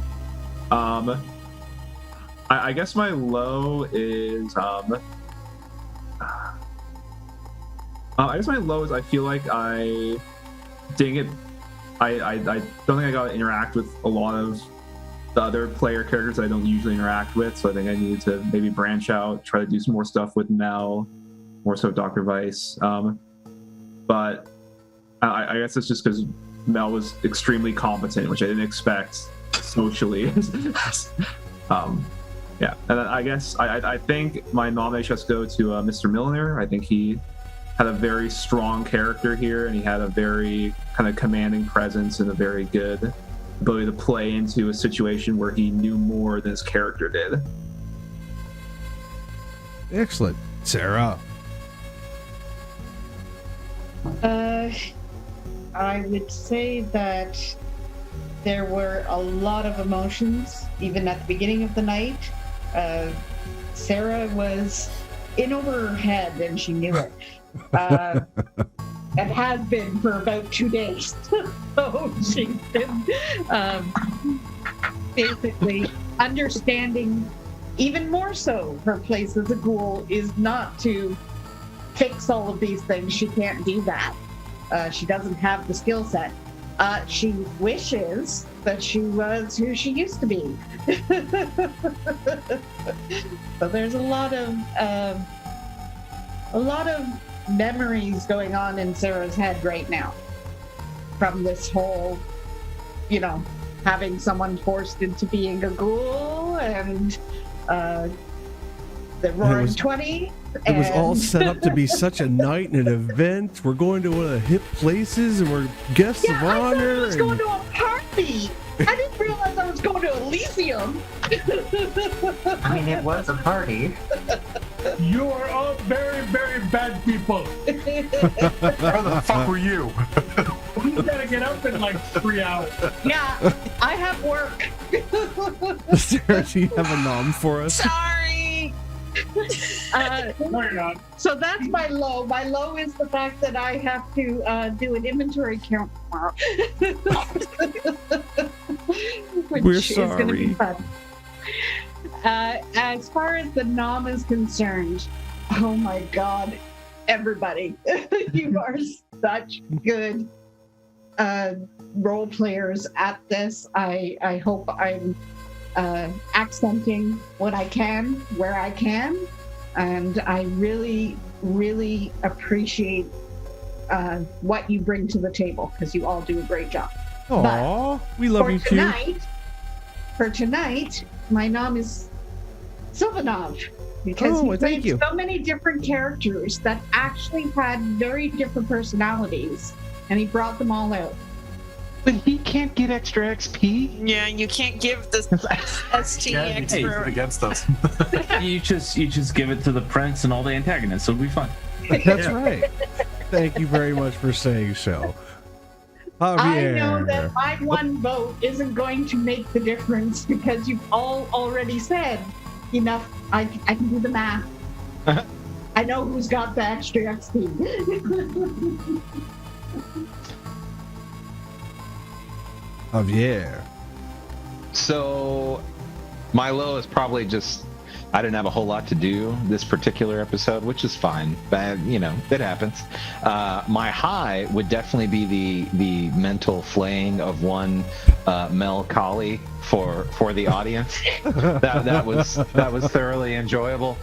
I guess my low is I guess my low is I feel like I don't think I got to interact with a lot of the other player characters that I don't usually interact with, so I think I needed to maybe branch out, try to do some more stuff with Mel, more so Dr. Weiss. But I guess it's just because Mel was extremely competent, which I didn't expect socially. Yeah, and then I guess I think my nomination has to go to Mr. Milliner. I think he had a very strong character here, and he had a very kind of commanding presence and a very good ability to play into a situation where he knew more than his character did. Excellent. Sarah. I would say that there were a lot of emotions, even at the beginning of the night. Sarah was in over her head, and she knew it. And has been for about 2 days. So she's been basically understanding even more so her place as a ghoul is not to fix all of these things. She can't do that. She doesn't have the skill set. She wishes that she was who she used to be. So there's a lot of memories going on in Sarah's head right now from this whole, having someone forced into being a ghoul and the Roaring 20. It was all set up to be such a night and an event. We're going to one of the hip places and we're guests of honor. I thought I was going to a party. I didn't realize I was going to Elysium. I mean, it was a party. You are all very, very bad people. Where the fuck were you? You gotta get up in like 3 hours. Yeah, I have work. Sarah, do you have a nom for us? Sorry. No, you're not. So that's my low. My low is the fact that I have to do an inventory count tomorrow. Which We're is going to be sorry. fun. As far as the nom is concerned, oh my God, everybody, you are such good role players at this. I hope I'm accenting what I can, where I can, and I really, really appreciate what you bring to the table, because you all do a great job. Aw, we love you too. For tonight, my nom is Sylvanov, because he played so many different characters that actually had very different personalities, and he brought them all out. But he can't get extra XP. Yeah, you can't give the ST Yeah, he's extra. against us. you just give it to the prince and all the antagonists. It'll be fun. That's right. Thank you very much for saying so. Javier. I know that my one vote isn't going to make the difference, because you've all already said enough. I can do the math. I know who's got the extra XP. Javier. So my low is probably just I didn't have a whole lot to do this particular episode, which is fine. But it happens. My high would definitely be the mental flaying of one Mel Collie for the audience. that was thoroughly enjoyable.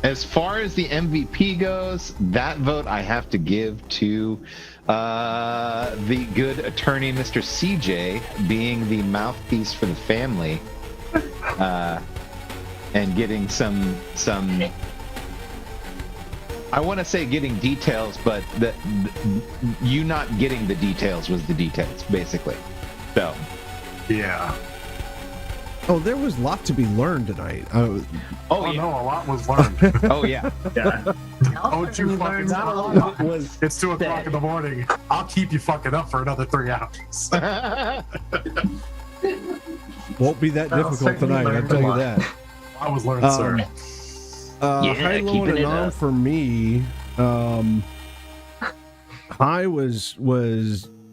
As far as the MVP goes, that vote I have to give to the good attorney, Mr. CJ, being the mouthpiece for the family, and getting some. I want to say getting details, but you not getting the details was the details, basically. So. Yeah. Oh, there was a lot to be learned tonight. Oh yeah. No, a lot was learned. Oh yeah. Yeah. Oh, you fucking Not a lot was. It's 2 o'clock in the morning. I'll keep you fucking up for another 3 hours. Won't be that difficult tonight, I'll tell you that. I was learning, sir. High, low, and a nom for me. High was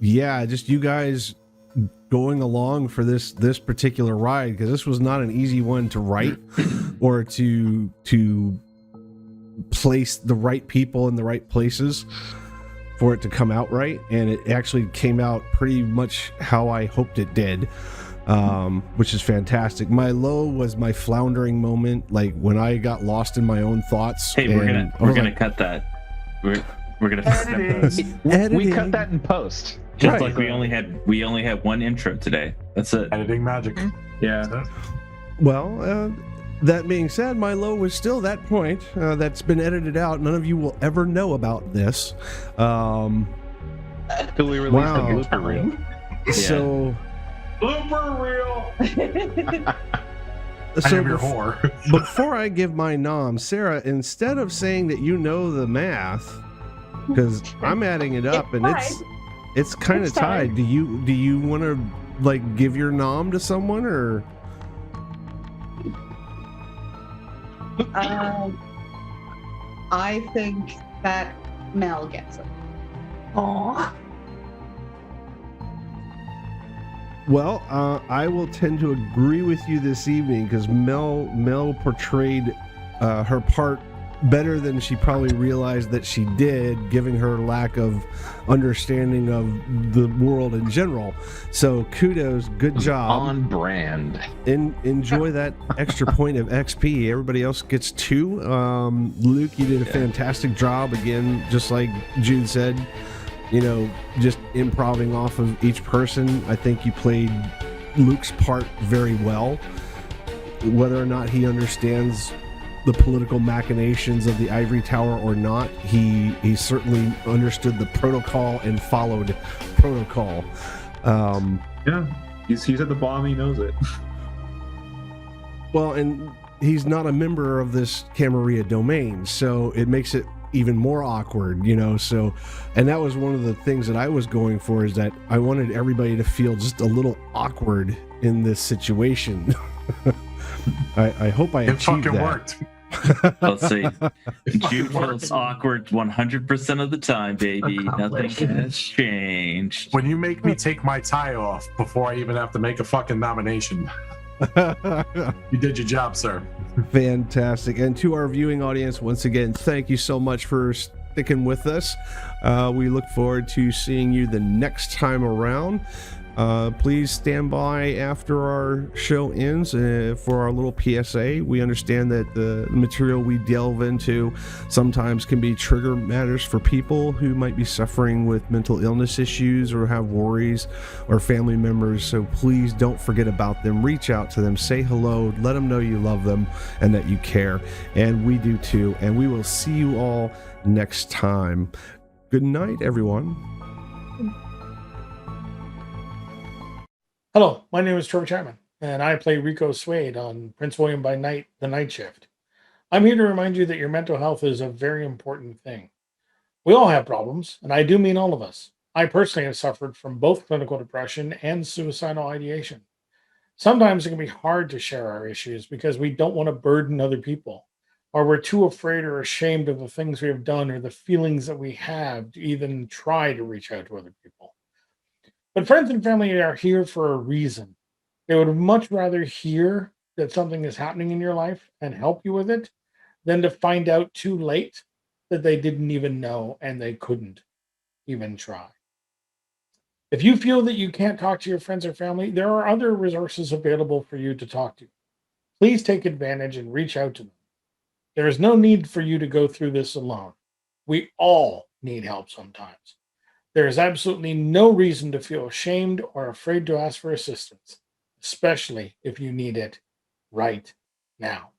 just you guys going along for this particular ride, because this was not an easy one to write or to place the right people in the right places for it to come out right, and it actually came out pretty much how I hoped it did, which is fantastic. My low was my floundering moment, like when I got lost in my own thoughts. Hey, we're gonna cut that. We're gonna We cut that in post. Just Right. like we only had one intro today. That's it. Editing magic. Yeah. Well, that being said, my low was still that point that's been edited out. None of you will ever know about this. Till we release Wow. the blooper reel. So, Blooper reel. I so am your whore. before I give my nom, Sarah, instead of saying that you know the math, because I'm adding it up and it's kind of It's fine. tied. Do you want to like give your nom to someone, or? I think that Mel gets it. Aw. Well, I will tend to agree with you this evening, because Mel portrayed her part better than she probably realized that she did, giving her lack of understanding of the world in general. So kudos, good job. On brand. Enjoy that extra point of XP. Everybody else gets 2. Luke, you did a fantastic job again, just like Jude said. Just improvising off of each person. I think you played Luke's part very well. Whether or not he understands the political machinations of the Ivory Tower or not, he certainly understood the protocol and followed protocol. Yeah. He's at the bottom. He knows it. Well, and he's not a member of this Camarilla domain, so it makes it even more awkward, so, and that was one of the things that I was going for, is that I wanted everybody to feel just a little awkward in this situation. I hope I It achieved fucking that. worked. Let's see. Jude feels awkward 100% of the time, baby. Nothing has changed. When you make me take my tie off before I even have to make a fucking nomination, you did your job, sir. Fantastic. And to our viewing audience, once again, thank you so much for sticking with us. We look forward to seeing you the next time around. Please stand by after our show ends for our little PSA. We understand that the material we delve into sometimes can be trigger matters for people who might be suffering with mental illness issues or have worries, or family members. So please don't forget about them. Reach out to them, say hello, let them know you love them and that you care. And we do too. And we will see you all next time. Good night, everyone. Hello, my name is Trevor Chapman, and I play Rico Suede on Prince William by Night, the Night Shift. I'm here to remind you that your mental health is a very important thing. We all have problems, and I do mean all of us. I personally have suffered from both clinical depression and suicidal ideation. Sometimes it can be hard to share our issues because we don't want to burden other people, or we're too afraid or ashamed of the things we have done or the feelings that we have to even try to reach out to other people. But friends and family are here for a reason. They would much rather hear that something is happening in your life and help you with it than to find out too late that they didn't even know and they couldn't even try. If you feel that you can't talk to your friends or family, there are other resources available for you to talk to. Please take advantage and reach out to them. There is no need for you to go through this alone. We all need help sometimes. There is absolutely no reason to feel ashamed or afraid to ask for assistance, especially if you need it right now.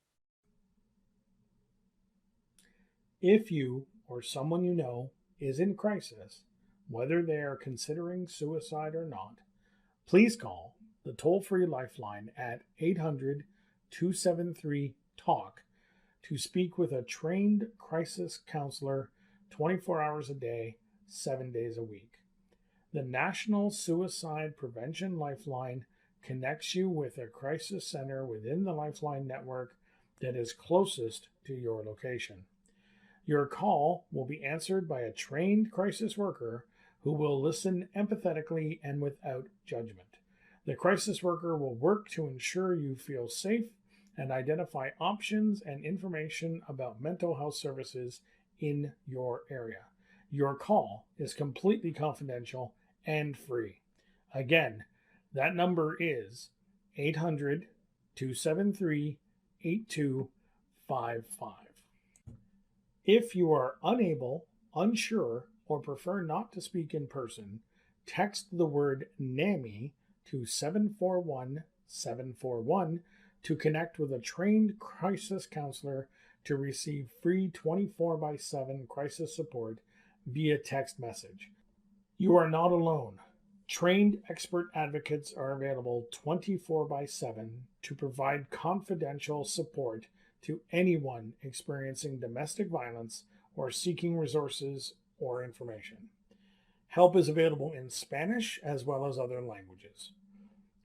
If you or someone you know is in crisis, whether they are considering suicide or not, please call the toll-free lifeline at 800-273-TALK to speak with a trained crisis counselor 24 hours a day, 7 days a week. The National Suicide Prevention Lifeline connects you with a crisis center within the Lifeline network that is closest to your location. Your call will be answered by a trained crisis worker who will listen empathetically and without judgment. The crisis worker will work to ensure you feel safe and identify options and information about mental health services in your area. Your call is completely confidential and free. Again, that number is 800-273-8255. If you are unable, unsure, or prefer not to speak in person, text the word NAMI to 741-741 to connect with a trained crisis counselor to receive free 24/7 crisis support via text message. You are not alone. Trained expert advocates are available 24/7 to provide confidential support to anyone experiencing domestic violence or seeking resources or information. Help is available in Spanish as well as other languages.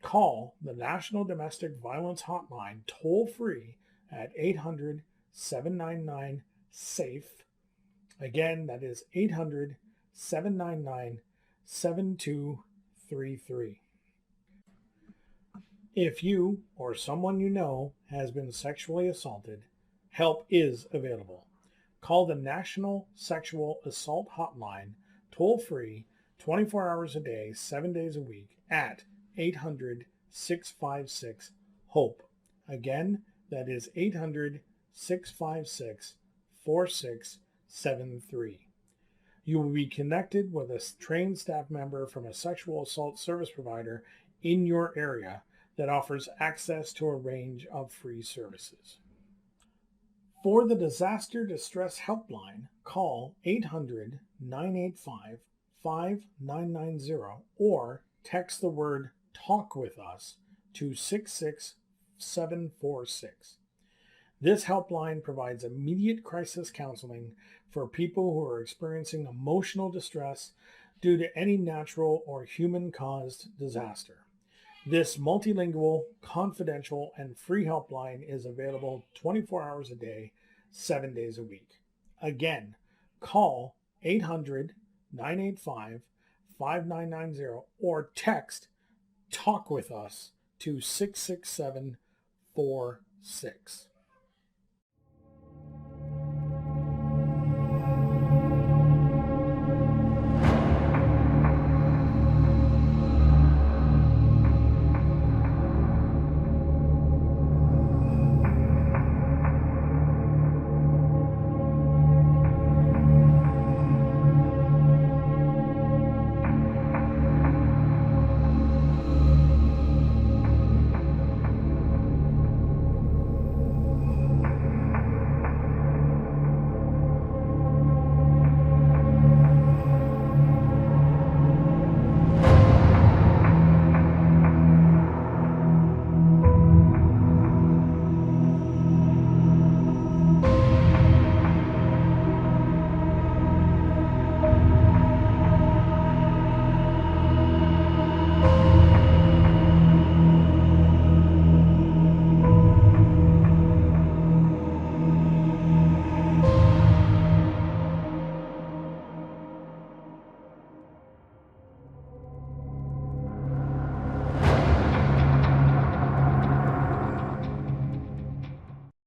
Call the National Domestic Violence Hotline toll-free at 800-799-SAFE. Again, that is 800-799-7233. If you or someone you know has been sexually assaulted, help is available. Call the National Sexual Assault Hotline toll-free 24 hours a day, 7 days a week at 800-656-HOPE. Again, that is 800-656-4673. You will be connected with a trained staff member from a sexual assault service provider in your area that offers access to a range of free services. For the Disaster Distress Helpline, call 800-985-5990 or text the word TALK with us to 66746. This helpline provides immediate crisis counseling for people who are experiencing emotional distress due to any natural or human-caused disaster. This multilingual, confidential, and free helpline is available 24 hours a day, 7 days a week. Again, call 800-985-5990 or text TALK with us to 66746.